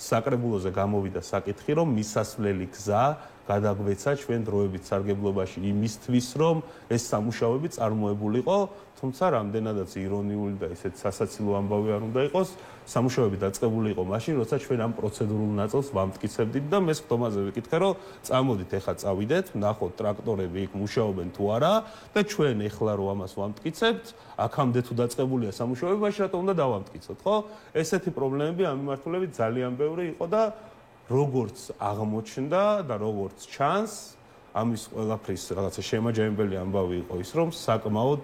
საკრებულოზე გამოვიდა საკითხი, რომ მისასვლელი გზა გადაგვეცა ჩვენ დროებით სარგებლობაში იმისთვის, რომ ეს სამუშაოები წარმოებულიყო, თუმცა რამდენადაც ირონიული და ისეთ სასაცილო ამბავი არ უნდა იყოს, სამუშაოები დაწყებული იყო მაშინ, როცა ჩვენ ამ პროცედურულ ნაწილს ვამტკიცებდით და მე ხტომაზე ვიკითხე, რომ წამოდით ეხლა წავიდეთ, ვნახოთ ტრაქტორები იქ მუშაობენ თუ არა და ჩვენ ეხლა რო ამას ვამტკიცებთ, აქამდე თუ დაწყებულია სამუშაოები, მაშინ რატომ უნდა დავამტკიცოთ, ხო? ესეთი პრობლემები ამ მიმართულებით ძალიან ბევრი იყო და როგორც აღმოჩნდა და როგორც ჩანს, ამის ყველაფრის რაღაცა შემაჯამებელი ამბავი იყო ის, რომ საკმაოდ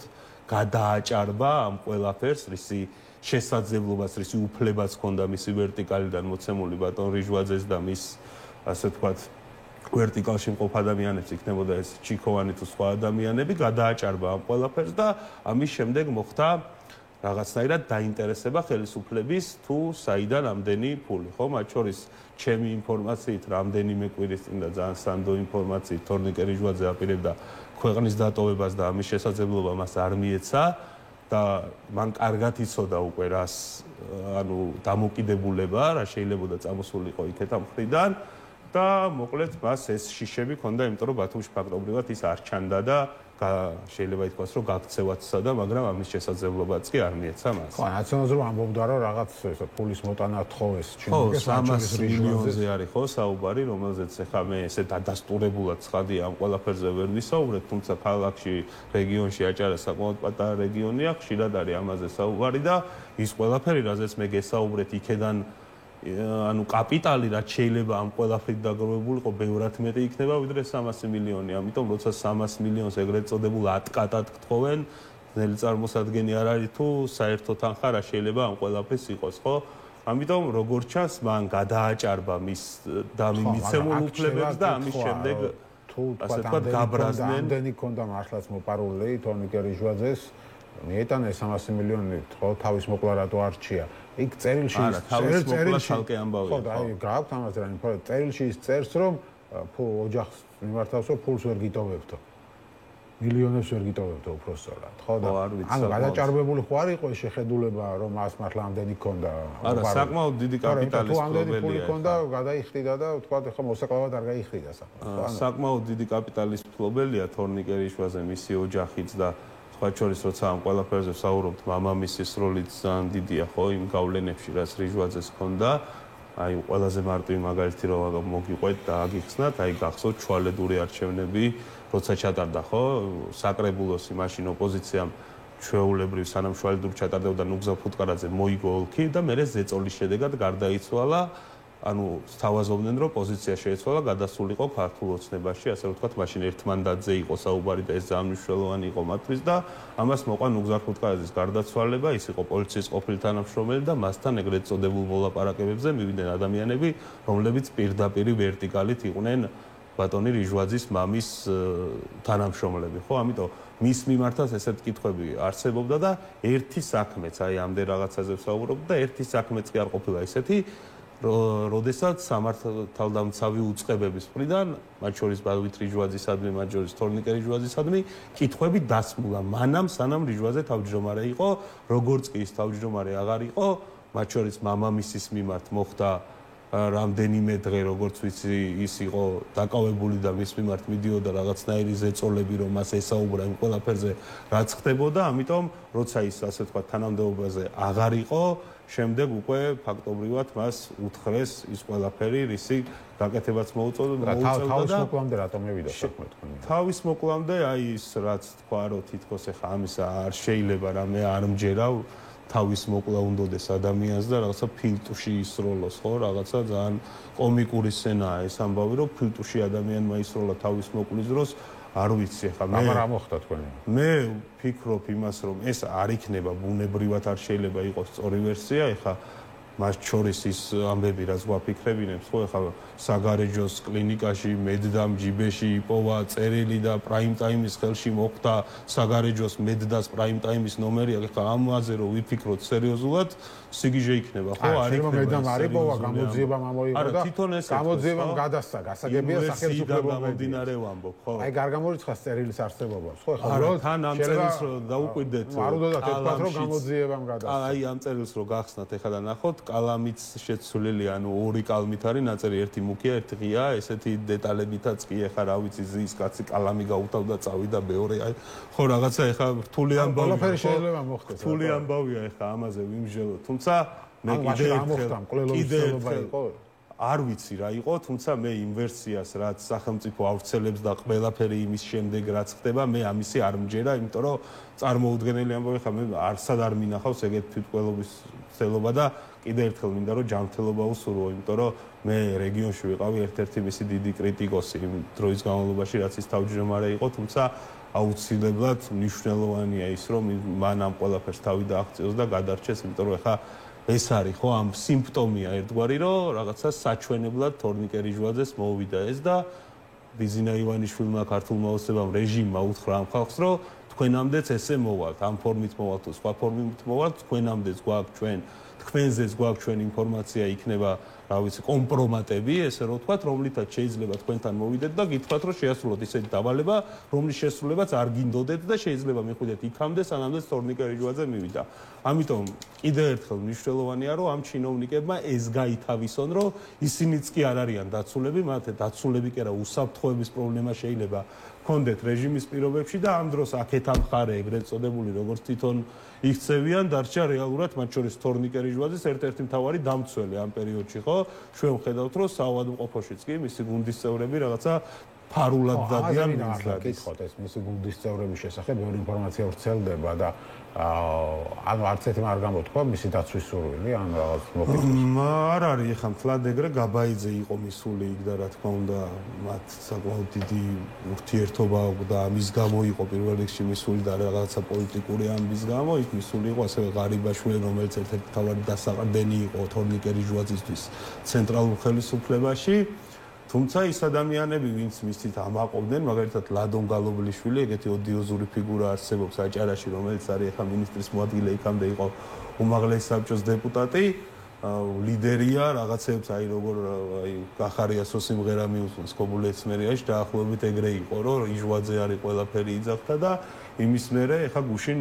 გადააჭარბა ამ ყველაფერს, რისი შესაძლებლობას, რისი უფლებაც ჰქონდა მისი ვერტიკალიდან მოცემული ბატონ რიჟვაძეს და მის, ასე ვთქვათ, ვერტიკალში მყოფ ადამიანებს იქნებოდა ეს ჩიქოვანი თუ სხვა ადამიანები, გადააჭარბა ამ ყველაფერს და ამის შემდეგ მოხდა რაღაცნაირად დაინტერესება ხელისუფლების თუ საიდან ამდენი ფული, ხო? მათ შორის ჩემი ინფორმაციით, რამდენიმე კვირის წინ და ძალიან სანდო ინფორმაციით, თორნიკე რიჟვაძე აპირებდა ქვეყნის დატოვებას და ამის შესაძლებლობა მას არ მიეცა და მან კარგად იცოდა უკვე რას, ანუ დამოკიდებულება, რა შეიძლება წამოსულიყო იქეთ ამ მხრიდან და მოკლედ მას ეს შიშები ჰქონდა, იმიტომ რომ ბათუმში ფაქტობრივად ის არ ჩანდა და შეიძლება ითქვას, რომ გაქცევაც სცადა, მაგრამ ამის შესაძლებლობაც კი არ მიეცა მას. ხო, ნაციონალიზმი რომ ამბობდა, რომ რაღაც ფულის მოტანა თხოვეს ჩინეთს 300 მილიონზე არის ხო საუბარი, რომელზეც ახლა მე ესე დადასტურებულად ცხადია ამ ყველაფერზე ვერ ვისაუბრებ, თუმცა ქალაქში, რეგიონში აჭარა საკმაოდ პატარა რეგიონია, ხშირად არის ამაზე საუბარი და ის ყველაფერი, რაზეც მე გესაუბრეთ, იქედან ანუ კაპიტალი რაც შეიძლება ამ ყველაფრით დაგროვებულიყო ბევრად მეტი იქნება ვიდრე 300 მილიონი. ამიტომ როცა 300 მილიონს ეგრეთ წოდებულ ატკატად გთხოვენ, ძნელი წარმოსადგენი არ არის თუ საერთო თანხა რა შეიძლება ამ ყველაფრის იყოს, ხო? ამიტომ როგორც ჩანს, მან გადააჭარბა მის დამიმიცემულ უფლებებს და ამის შემდეგ თუ თქვა გაბრაზდნენ. ამდენი ქონდა მართლაც მოპარული თორნიკე რიჟვაძეს, მიეტანა 300 მილიონი, ხო, თავის მოკლა რატო არჩია. იქ წერილში ცალკე ამბავია. ხო, და აი გააქვთ ამაზე რა ინფორმაცია. წერილში ის წერს, რომ ოჯახს მიმართავს, რომ ფულს ვერ გიტოვებთო. მილიონებს ვერ გიტოვებთო უბრალოდ, ხო და ანუ გადაჭარბებული ხო არ იყო ეს შეხედულება, რომ მას მართლა ამდენი ქონდა. არა, საკმაოდ დიდი კაპიტალის ფლობელია. ფული ქონდა, გადაიხდიდა და თქვა, ხო, მოსაკლავად არ გაიხდიდა საკმაოდ. საკმაოდ დიდი კაპიტალის ფლობელია თორნიკე რიჟვაძე, მისი ოჯახიც და სხვა შორის როცა ამ ყველაფერზე ვსაუბრობთ, მამამისის როლიც ძალიან დიდია, ხო, იმ გავლენებში, რაც რიჟვაძეს ჰქონდა. აი, ყველაზე მარტივი მაგალითი რომ მოგიყვეთ და აგიხსნათ, აი, გახსოვთ ჩვალედური არჩევნები, როცა ჩატარდა, ხო, საკრებულოსი მაშინ ოპოზიციამ ჩვეულებრივ სანამ ჩვალედური ჩატარდებოდა ნუგზა ფუტკარაძე მოიგო ოლქი და მერე ზეწოლის შედეგად გარდაიცვალა. ანუ სთავაზობდნენ, რომ პოზიცია შეეცვალა, გადასულიყო ქართულ ოცნებაში, ასე ვთქვათ, მაშინ ერთმანდატზე იყო საუბარი და ეს ძალიან მნიშვნელოვანი იყო მათთვის და ამას მოყვა ნუგზარ ფუტკარაძის გარდაცვალება, ის იყო პოლიციის ყოფილი თანამშრომელი და მასთან ეგრეთ წოდებულ მოლაპარაკებებზე მივიდნენ ადამიანები, რომლებიც პირდაპირ ვერტიკალით იყვნენ ბატონი რიჟვაძის მამის თანამშრომლები, ხო? ამიტომ მის მიმართაც ესეთ კითხვები არსებობდა და ერთი საქმეც, აი ამდენ რაღაცაზე ვსაუბრობ და ერთი საქმეც კი არ ყოფილა ესეთი როდესაც სამართალდამცავი უწყებების მხრიდან, მათ შორის ბადვით რიჟვაძისადმი, მათ შორის თორნიკე რიჟვაძისადმი, კითხვები დასმულა. მანამ სანამ რიჟვაძე თავმჯდომარე იყო, როგორც კი ის თავმჯდომარე აღარ იყო, მათ შორის მამამისის მიმართ მოხდა რამდენიმე დღე, როგორც ვიცი, ის იყო დაკავებული და მის მიმართ მიდიოდა რაღაცნაირი ზეწოლები, რომ მას ესაუბრა იმ ყველაფერზე, რაც ხდებოდა, ამიტომ როცა ის ასე ვთქვათ თანამდებობაზე აღარ იყო, შემდეგ უკვე ფაქტობრივად მას უთხრეს ის ყველაფერი, რისი გაკეთებაც მოუწოდა და თავის მოკლამდე რატომ მევიდა საქმე თქვენი? თავის მოკლამდე აი ის რაც თქვა, რომ თითქოს ეხა ამისა არ შეიძლება რამე არ მჯერავ, თავის მოკლა უნდოდეს ადამიანს და რაღაცა ფილტვში ისროლოს, ხო, რაღაცა ძალიან კომიკური სცენაა ეს ამბავი, რომ ფილტვში ადამიანმა ისროლა თავის მოკლის დროს, არ ვიცი, ხა მე რა მოხდა თქვენი? მე ვფიქრობ იმას, რომ ეს არ იქნება ბუნებრივად არ შეიძლება იყოს სწორი ვერსია, ეხა მას შორის ის ამბები რაც გვაფიქრებინებს, ხო, ეხლა საგარეჯოს კლინიკაში მედდამ ჯიბეში იპოვა წერილი და პრაიმ ტაიმის ხელში მოხდა საგარეჯოს მედდას პრაიმ ტაიმის ნომერი, ეხლა ამაზე რომ ვიფიქროთ სერიოზულად, სიგიჟე იქნება, ხო, არ იქნება. მედდამ არ იპოვა, გამოძიებამ ამოიღო და გამოძიებამ გადასცა, გასაგებია სახელმწიფო მომდინარე ვამბობ, ხო. აი გარგამორიცხავს წერილის არსებობას, ხო, ეხლა რო თან ამ წერილს რომ დაუკვირდეთ, არ უნდა თქვათ რომ გამოძიებამ გადასცა. აი ამ წერილს რო გახსნათ ეხლა და ნახოთ კალამიც შეცვლილი, ანუ ორი კალმით არის ნაწერი, ერთი მუქია, ერთი ღია, ესეთი დეტალებითაც კი ეხა რა ვიცი ზის კაცი კალამი გაუთავდა წავიდა მეორე, აი ხო რაღაცა ეხა რთული ამბავია. ყველაფერი შეიძლება მოხდეს. რთული ამბავია ეხა ამაზე ვიმჟელოთ. თუმცა მე კიდე არ ვიცი რა იყო, თუმცა მე იმ ვერსიას რაც სახელმწიფო ავრცელებს და ყველაფერი იმის შემდეგ რაც ხდება, მე ამისი არ მჯერა, იმიტომ რომ წარმოუდგენელი ამბავი ხა მე არსად არ მინახავს ეგეთ თვითმკვლელობის ცელობა და კიდე ერთხელ მინდა რომ ჯანმრთელობა უსურვო, იმიტომ რომ მე რეგიონში ვიყავი ერთ-ერთი მისი დიდი კრიტიკოსი იმ დროის განმავლობაში, რაც ის თავმჯდომარე იყო, თუმცა აუცილებლად მნიშვნელოვანია ის, რომ მან ამ ყველაფერს თავი დააღწიოს და გადარჩეს, იმიტომ რომ ხა ეს არის ხო ამ სიმპტომია ერთგვარი, რომ რაღაცა საჩვენებლად თორნიკე რიჟვაძეს მოვიდა ეს და ბიზინა ივანიშვილმა ქართულმა ოცნებამ რეჟიმმა უთხრა ამ ხალხს, რომ თქვენამდეც ესე მოვალთ, ამ ფორმით მოვალთ თუ სხვა ფორმით მოვალთ, თქვენამდეც გვაქვს ჩვენ, თქვენზეც გვაქვს ჩვენ ინფორმაცია იქნება, რა ვიცი, კომპრომატები, ესე რომ ვთქვათ, რომლითაც შეიძლება თქვენთან მოვიდეთ და გითხრათ, რომ შეასრულოთ ისეთი დავალება, რომლის შესრულებაც არ გინდოდეთ და შეიძლება მიხვიდეთ იქამდე, სანამდე თორნიკე რიჟვაძე მივიდა. ამიტომ კიდევ ერთხელ მნიშვნელოვანია, რომ ამ ჩინოვნიკებმა ეს გაითავისონ, რომ ისინიც კი არ არიან დაცულები, მათ დაცულები კი არა, უსაფრთხოების პრობლემა შეიძლება ჰქონდეთ რეჟიმის პირობებში და ამ დროს აქეთ ამ მხარე ეგრეთ წოდებული, როგორც თვითონ იქცევიან, დარჩა რეალურად მათ შორის თორნიკე რიჟვაძის ერთ-ერთი მთავარი დამცველი ამ პერიოდში, ხო? ჩვენ ვხედავთ, რომ საავადმყოფოშიც კი მისი გუნდის წევრები რაღაცა ფარულად დადიან მისლად. კითხოთ ეს მისი გუნდის წევრების შესახებ ბევრი ინფორმაცია ვრცელდება და ანუ არც ერთი არ გამოთქვა მისი დაცვის სურვილი, ან რაღაც მოკითხვის. არ არის, ეხლა მთლად ეგრე გაბაიძე იყო მისული იქ და რა თქმა უნდა, მათ საკმაოდ დიდი ურთიერთობა და ამის გამო იყო პირველ რიგში მისული და რაღაცა პოლიტიკური ამბის გამო იქ მისული იყო ასევე ღარიბაშვილი, რომელიც ერთ-ერთი მთავარი დასაყრდენი იყო თორნიკე რიჟვაძისთვის ცენტრალურ ხელისუფლებაში. თუმცა ის ადამიანები, ვინც მისით ამაყობდნენ, მაგალითად ლადონ გალობლიშვილი, ეგეთი ოდიოზური ფიგურა არსებობს აჭარაში, რომელიც არის ახლა მინისტრის მოადგილე, იქამდე იყო უმაღლესი საბჭოს დეპუტატი, ლიდერია, რაღაცებს აი როგორ აი გახარიასო სიმღერა მიუსმენს კობულეც მერიაში, დაახლოებით ეგრე იყო, რომ რიჟვაძე არის ყველაფერი იძახდა და იმის მერე ახლა გუშინ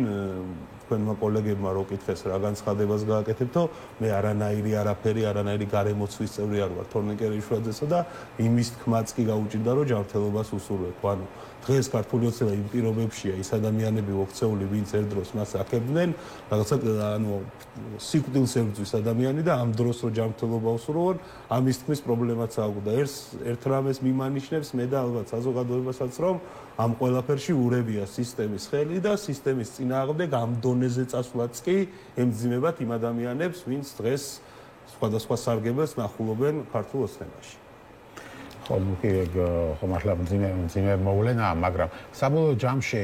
თქვენმა კოლეგებმა რო კითხეს რა განცხადებას გააკეთებთო, მე არანაირი გარემოცვის წევრი არ ვარ თორნიკე რიჟვაძესა და იმის თქმაც კი გაუჭირდა, რომ ჯანმრთელობას უსურვებ. ანუ დღეს ქართული ოცნება იმ პირობებშია, ის ადამიანები მოქცეული, ვინც ერთ დროს მას აქებდნენ, რაღაცა ანუ სიკვდილს ებრძვის ადამიანი და ამ დროს რო ჯანმრთელობა უსურვონ, ამის თქმის პრობლემაც აქვს და ერთ რამეს მიმანიშნებს მე და ალბათ საზოგადოებასაც, რომ ამ ყველაფერში ურევია სისტემის ხელი და სისტემის წინააღმდეგ ამ დონეზე წასვლაც კი ემძიმებათ იმ ადამიანებს, ვინც დღეს სხვადასხვა სარგებელს ნახულობენ ქართულ ოცნებაში. ხო, კი, ხომ ახლა მძიმე მოვლენაა, მაგრამ საბოლოო ჯამში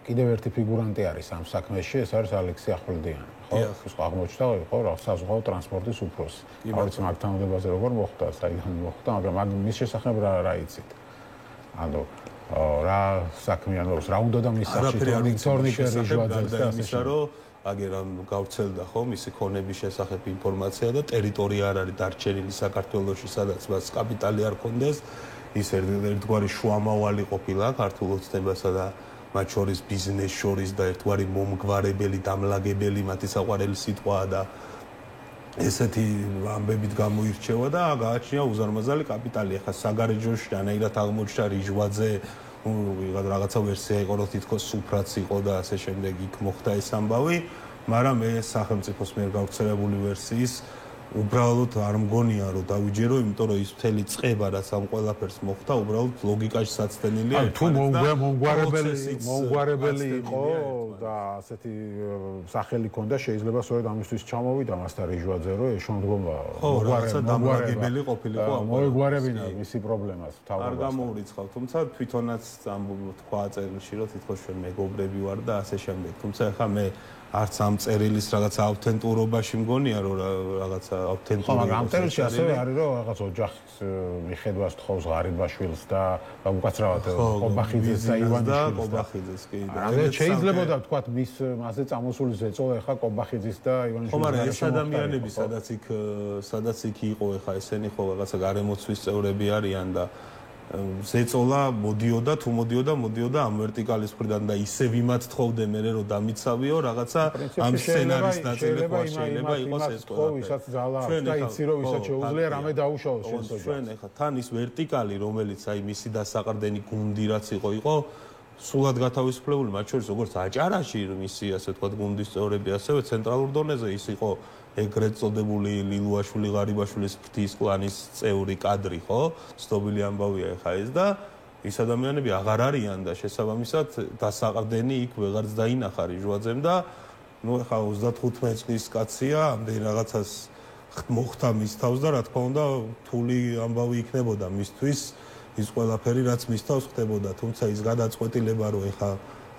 კიდევ ერთი ფიგურანტი არის ამ საქმეში, ეს არის ალექსი ახვლედიანი. ხო, სხვა აღმოჩნდა, ხო, რა საზღვაო ტრანსპორტის უფროსი. არ ვიცი მაგ თანამდებობაზე როგორ მოხდა, საიდან მოხდა, მაგრამ მის შესახებ რა იცით? ანუ რა საქმეა ნორს რა უნდა და მის სახში თორნიკე რიჟვაძეს და ასე რომ აგერ ამ გავრცელდა ხო მისი ქონების შესახებ ინფორმაცია და ტერიტორია არ არის დარჩენილი საქართველოში, სადაც მას კაპიტალი არ ქონდეს, ის ერთგვარი შუამავალი ყოფილა ქართულ ოცნებასა და მათ შორის ბიზნეს შორის და ერთგვარი მომგვარებელი, დამლაგებელი, მათი საყვარელი სიტყვაა და ესეთი ამბებით გამოირჩევა და გააჩნია უზარმაზარი კაპიტალი. ახლა საგარეჯოში რანაირად აღმოჩნდა რიჟვაძე, ვიღაც რაღაცა ვერსია იყო, რომ თითქოს სუფრაც იყო და ასე შემდეგ იქ მოხდა ეს ამბავი, მაგრამ ეს სახელმწიფოს მიერ გავრცელებული ვერსიის უბრალოდ არ მგონია რომ დავიჯერო, იმიტომ რომ ის მთელი წყება რაც ამ ყველაფერს მოხდა, უბრალოდ ლოგიკაში საცდენილია. თუ მომგვარებელი იყო და ასეთი სახელი ქონდა, შეიძლება სწორედ ამისთვის ჩამოვიდა მასთან რიჟვაძე, რომ ეშონდგომა მომგვარებელი ყოფილიყო ამ მოეგვარებინა მისი პრობლემას თავად. არ გამოურიცხავ, თუმცა თვითონაც თქვა წერილში, რომ თითქოს ჩვენ მეგობრები ვარ და ასე შემდეგ. თუმცა ახლა მე არც ამ წერილის რაღაცა ავთენტურობაში მგონია რომ რაღაცა ავთენტური. მაგრამ ამ წერილში ასევე არის რომ რაღაც ოჯახის მიხედვას თხოვს ღარიბაშვილს და უკაცრავად ყობახიძეს და ივანიშვილს ყობახიძეს კი. რა შეიძლებოდა თქვა მის მასზე წამოსული ზეწოლა ახლა ყობახიძის და ივანიშვილის. ხო, მაგრამ ეს ადამიანები სადაც იქ იყო ახლა ესენი ხო რაღაცა გარემოცვის წევრები არიან და ზეწოლა მოდიოდა ამ ვერტიკალის მხრიდან და ისევ იმათ თხოვდნენ მე რომ დამიცავიო რაღაცა ამ სცენარის ნაწილება შეიძლება იყოს ეს ყველაფერი. ვისაც ძალა აქვს და იცი რომ ვისაც შეუძლია რამე დაუშავოს შენს ოჯახს. ჩვენ ახლა თან ის ვერტიკალი რომელიც აი მისი დასაყრდენი გუნდი რაც იყო სულად გათავისუფლებული მათ შორის როგორც აჭარაში მისი ასე თქვა გუნდის წევრები ასევე ცენტრალურ დონეზე ის იყო ეგრეთ წოდებული ლილუაშვილი ღარიბაშვილის ფრთის კლანის წევრი კადრი ხო ცნობილი ამბავია ახლა ეს და ის ადამიანები აღარ არიან და შესაბამისად დასაყრდენი იქ ვეღარც დაინახა რიჟვაძემ და ნუ ახლა 35 წლის კაცია ამდენ რაღაცას მოხდა მის თავს და რა თქმა უნდა თული ამბავი იქნებოდა მისთვის ის ყველაფერი რაც მის თავს ხდებოდა თუმცა ის გადაწყვეტილება რომ ახლა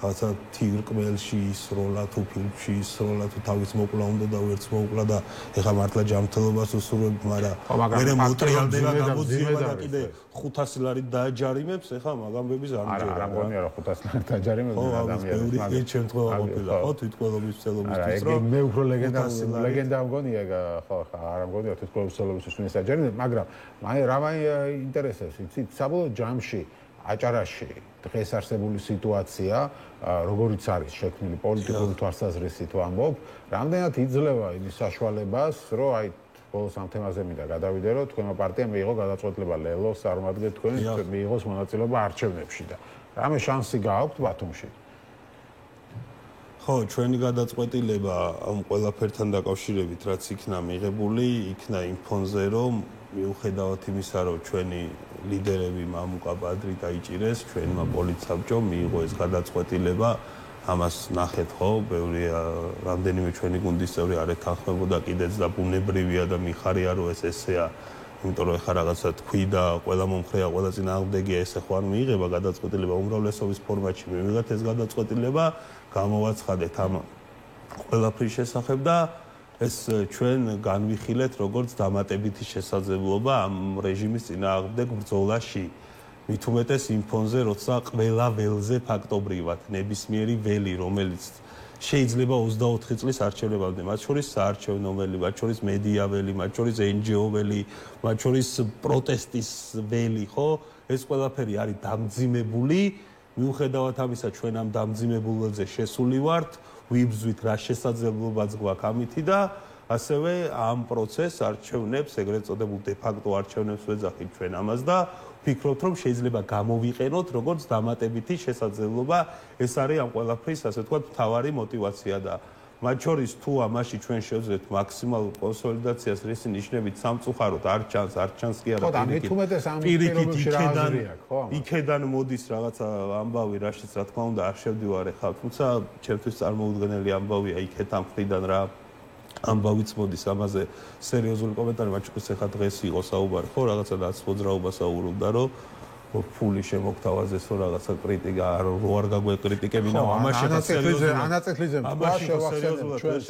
რაღაცა თირკმელში ისროლა თუ ფილმში ისროლა თუ თავის მოკლა უნდა და ვერც მოკლა და ეხლა მართლა ჯანმრთელობას უსურვებ მაგრამ მე მოტრიალდება გამოძიება და კიდე 500 ლარი დააჯარიმებს ეხლა მაგამბების არ მჯერა არა მგონია რომ 500 ლარი დააჯარიმებს ადამიანებს მაგრამ ეს შემთხვევა ყოფილა ხო თვითკვლეობის ცელობისთვის რომ მე უფრო ლეგენდა მგონია ხო არა მგონია თვითკვლეობის ცელობისთვის ვინც აჯარიმებს მაგრამ რა მაინტერესებს იცით საბოლოო ჯამში აჭარაში დღეს არსებული სიტუაცია როგორიც არის შექმნილი პოლიტიკური თვალსაზრისით ვამბობ, რამდენად იძლევა იმის საშუალებას, რომ აი ბოლოს ამ თემაზე მინდა გადავიდე, რომ თქვენმა პარტიამ მიიღო გადაწყვეტილება ლელოს წარმოგიდგენთ თქვენ მიიღოს მონაწილეობა არჩევნებში და რამე შანსი გააქვთ ბათუმში? ხო, ჩვენი გადაწყვეტილება ამ ყველაფერთან დაკავშირებით, რაც იქნა მიღებული, იქნა იმ ფონზე, რომ მიუხედავად იმისა, რომ ჩვენი ლიდერები მამუკა ბადრი დაიჭირეს, ჩვენმა პოლიტსაბჭომ მიიღო ეს გადაწყვეტილება, ამას ნახეთ ხო, ბევრი რამდენიმე ჩვენი გუნდის წევრი არ ეთანხმებოდა კიდეც და ბუნებრივია და მიხარია რომ ეს ესეა, იმიტომ რომ ეხლა რაღაცა თქვი და ყველა მომხრეა, ყველა წინააღმდეგია ესე ხო არ მიიღება გადაწყვეტილება უმრავლესობის ფორმატში მივიღეთ ეს გადაწყვეტილება, გამოვაცხადეთ ამ ყველაფრის შესახებ და ეს ჩვენ განვიხილეთ როგორც დამატებითი შესაძლებლობა ამ რეჟიმის წინააღმდეგ ბრძოლაში. მით უმეტეს იმ ფონზე, როცა ყველა ველზე ფაქტობრივად ნებისმიერი ველი, რომელიც შეიძლება 24 წლის არჩევნებამდე, მათ შორის საარჩევნო ველი, მათ შორის მედია ველი, მათ შორის NGO ველი, მათ შორის პროტესტის ველი, ხო? ეს ყველაფერი არის დამძიმებული. მიუხედავად ამისა, ჩვენ ამ დამძიმებულ ველზე შესული ვართ. ვიბრძვით რა შესაძლებლობაც გვაქვს ამითი და ასევე ამ პროცესს არჩევნებს, ეგრეთ წოდებულ დე-ფაქტო არჩევნებს ვეძახით ჩვენ ამას და ვფიქრობთ, რომ შეიძლება გამოვიყენოთ როგორც დამატებითი შესაძლებლობა. ეს არის ამ ყველაფრის, ასე ვთქვათ, მთავარი мотиваცია და მათ შორის თუ ამაში ჩვენ შევძლებთ მაქსიმალურ კონსოლიდაციას, რის ნიშნებით სამწუხაროდ არ ჩანს კი არა იქედან მოდის რაღაცა ამბავი, რაშიც რა თქმა უნდა არ შევდივარ ახლა, თუმცა ჩემთვის წარმოუდგენელი ამბავია იქეთ ამ მხრიდან რა ამბავიც მოდის ამაზე სერიოზული კომენტარი, მათ შორის ახლა დღეს იყო საუბარი, ხო, რაღაცა დაცმოძრაობა საუბრობდა, რომ ფული შემოგთავაზეს რომ რაღაცა კრიტიკა არ გაგვეკრიტიკებინა ამაში ანაწექლიძე თქვა შევახსენებ ჩვენს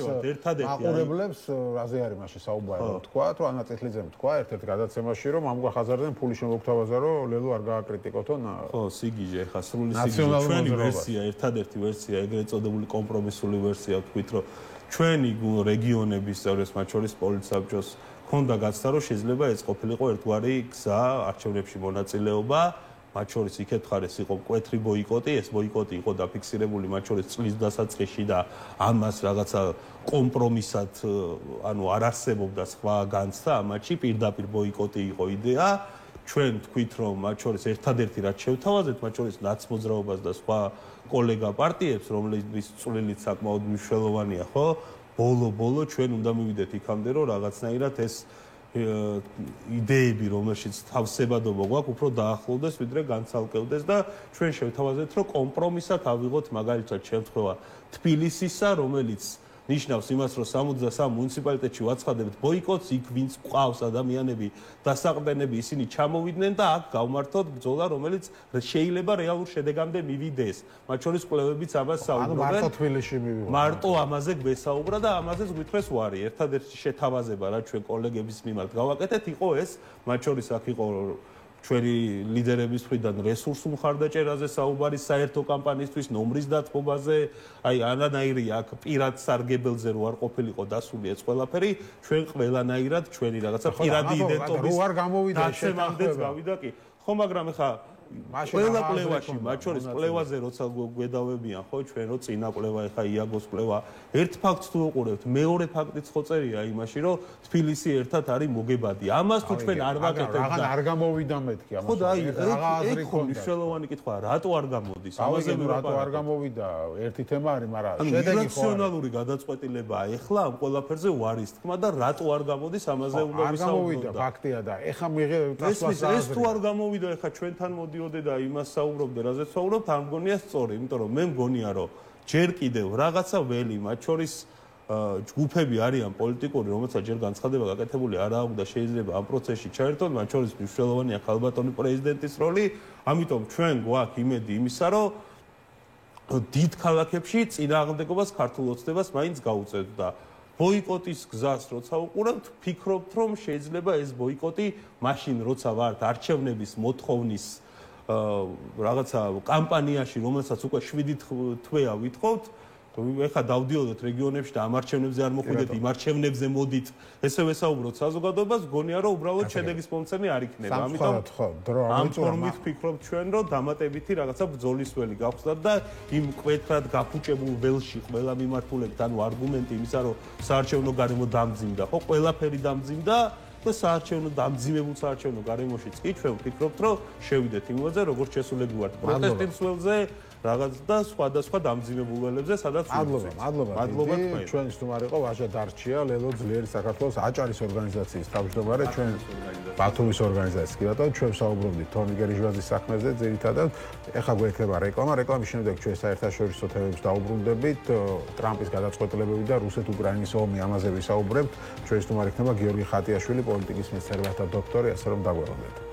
აყურებლებს რაზე არის მასში საუბარი რომ თქვა თუ ანაწექლიძემ თქვა ერთ-ერთ გადაცემაში რომ ამ ხაზარდან ფული შემოგთავაზა რომ ლელო არ გააკრიტიკოთო ხო სიგიჟე ხა სრული სიგიჟე ჩვენი ვერსია ერთადერთი ვერსია ეგრეთ წოდებული კომპრომისული ვერსია ვთქვით რომ ჩვენი რეგიონების წევრებს მათ შორის პოლიტსაბჭოს ხონდა გაცდა რომ შეიძლება ეს ყოფილიყო ერთგვარი გზა არჩევნებში მონაწილეობა მათ შორის იქეთ ხარეს იყო მკვეთრი ბოიკოტი ეს ბოიკოტი იყო დაფიქსირებული მათ შორის წლის დასაწყისში და ამას რაღაცა კომპრომისად ანუ არ არსებობდა სხვა განცდა ამაში პირდაპირ ბოიკოტი იყო იდეა ჩვენ თქვით რომ მათ შორის ერთადერთი რაც შევთავაზეთ მათ შორის ნაცმოძრაობას და სხვა კოლეგა პარტიებს რომლების წვლილიც საკმაოდ მნიშვნელოვანია ხო ბოლო ჩვენ უნდა მივიდეთ იქამდე, რომ რაღაცნაირად ეს იდეები, რომელშიც თავსებადობა გვაქვს, უფრო დაახლოვდეს, ვიდრე განცალკევდეს და ჩვენ შევთავაზეთ, რომ კომპრომისად ავიღოთ მაგალითად შემთხვევა თბილისისა, რომელიც ნიშნავს იმას, რომ 63 მუნიციპალიტეტში ვაცხადებთ ბოიკოტს, იქ ვინც ყავს ადამიანები დასაყრდენები, ისინი ჩამოვიდნენ და აქ გავმართოთ ბრძოლა, რომელიც შეიძლება რეალურ შედეგამდე მივიდეს. მათ შორის კვლევებიც ამას საუბრობენ. მარტო თბილისში მივიღო. მარტო ამაზე გვესაუბრა და ამაზეც გვითხრეს ვარი. ერთადერთი შეთავაზება, რა ჩვენ კოლეგების მიმართ გავაკეთეთ, იყო ეს, მათ შორის აქ იყო ჩვენი ლიდერების მხრიდან რესურსულ მხარდაჭერაზე საუბარი საერთო კამპანიისთვის, ნომრის დათმობაზე, აი არანაირი აქ პირად სარგებელზე რო არ ყოფილიყო დასული ეს ყველაფერი, ჩვენ ყველანაირად ჩვენი რაღაცა პირადი იდენტობის რო არ გამოვიდა შეთანხმებაც გავიდა კი. ხო, მაგრამ ეხა ყველა კვლევაში, მათ შორის კვლევაზე როცა გვედავებიან, ხო, ჩვენ რო წინა კვლევა, ეხა იაგოს კვლევა, ერთ ფაქტს თუ უყურებთ, მეორე ფაქტიც ხო წერია იმაში, რომ თბილისი ერთად არის მოგებადი. ამას თუ ჩვენ არ ვაკეთებთ და აღარ გამოვიდა მეთქი ამას. ხო და აი ეგ ხო მნიშვნელოვანი კითხვა, რატო არ გამოდის? ამაზე რატო არ გამოვიდა? ერთი თემა არის, მაგრამ შედეგი ხო რაციონალური გადაწყვეტილებაა ეხლა ამ ყველაფერზე ვარის თქმა და რატო არ გამოდის ამაზე უნდა ვისაუბროთ. არ გამოვიდა ფაქტია და ეხა მიღებთ ეს თუ არ გამოვიდა, ეხა ჩვენთან მოდიოდე და იმას საუბრობდე, რაზეც საუბრობთ, არ მგონია სწორი, იმიტომ რომ მე მგონია, რომ ჯერ კიდევ რაღაცა ველი, მათ შორის ჯგუფები არიან პოლიტიკური, რომელსაც ჯერ განცხადება გაკეთებული არ აქვს და შეიძლება ამ პროცესში ჩაერთონ, მათ შორის მნიშვნელოვანია ხალბატონი პრეზიდენტის როლი, ამიტომ ჩვენ გვაქვს იმედი იმისა, რომ დიდ ქალაქებში წინააღმდეგობას ქართულ ოცნებას მაინც გაუწევთ და ბოიკოტის გზას როცა უყურებთ, ფიქრობთ, რომ შეიძლება ეს ბოიკოტი მაშინ როცა ვართ არჩევნების მოთხოვნის რაღაცა კამპანიაში, რომელსაც უკვე 7 თვეა ვითხოვთ, ეხა დავდიოდეთ რეგიონებში და ამ არჩევნებზე არ მოხვიდეთ, იმ არჩევნებზე მოდით, ესე ვესაუბროთ საზოგადოებას, გონია რომ უბრალოდ შედეგის მომცემი არ იქნება. ამიტომ ამ ფორმით ვფიქრობთ ჩვენ, რომ დამატებითი რაღაცა ბრძოლის ველი გავხსნათ და იმ კვეთრად გაფუჭებულ ველში ყველა მიმართულებით, ანუ არგუმენტი იმისა, რომ საარჩევნო გარემო დამძიმდა, ხო, ყველაფერი დამძიმდა და საარჩევნო დამძიმებულ საარჩევნო გარემოშიც კი ჩვენ ვფიქრობთ, რომ შევიდეთ იმაზე, როგორც შესულები ვართ პროტესტის ველზე, რაღაც და სხვადასხვა დამძიმებულ ველებზე, სადაც მადლობა ჩვენი სტუმარი იყო ვაჟა დარჩია, ლელო ძლიერი საქართველოს აჭარის ორგანიზაციის თავმჯდომარე, ჩვენ ბათუმის ორგანიზაციის კი ბატონო, ჩვენ საუბრობდით თორნიკე გერიჟვაძის საქმეზე ძირითადად. ეხლა გვექნება რეკლამის შემდეგ ჩვენ საერთაშორისო თემებს დაუბრუნდებით, ტრამპის გადაწყვეტილებები და რუსეთ-უკრაინის ომი, ამაზე ვისაუბრებთ. ჩვენი სტუმარი იქნება გიორგი ხატიაშვილი, პოლიტიკის მეცნიერებათა დოქტორი, ასე რომ დაგვეყოლეთ.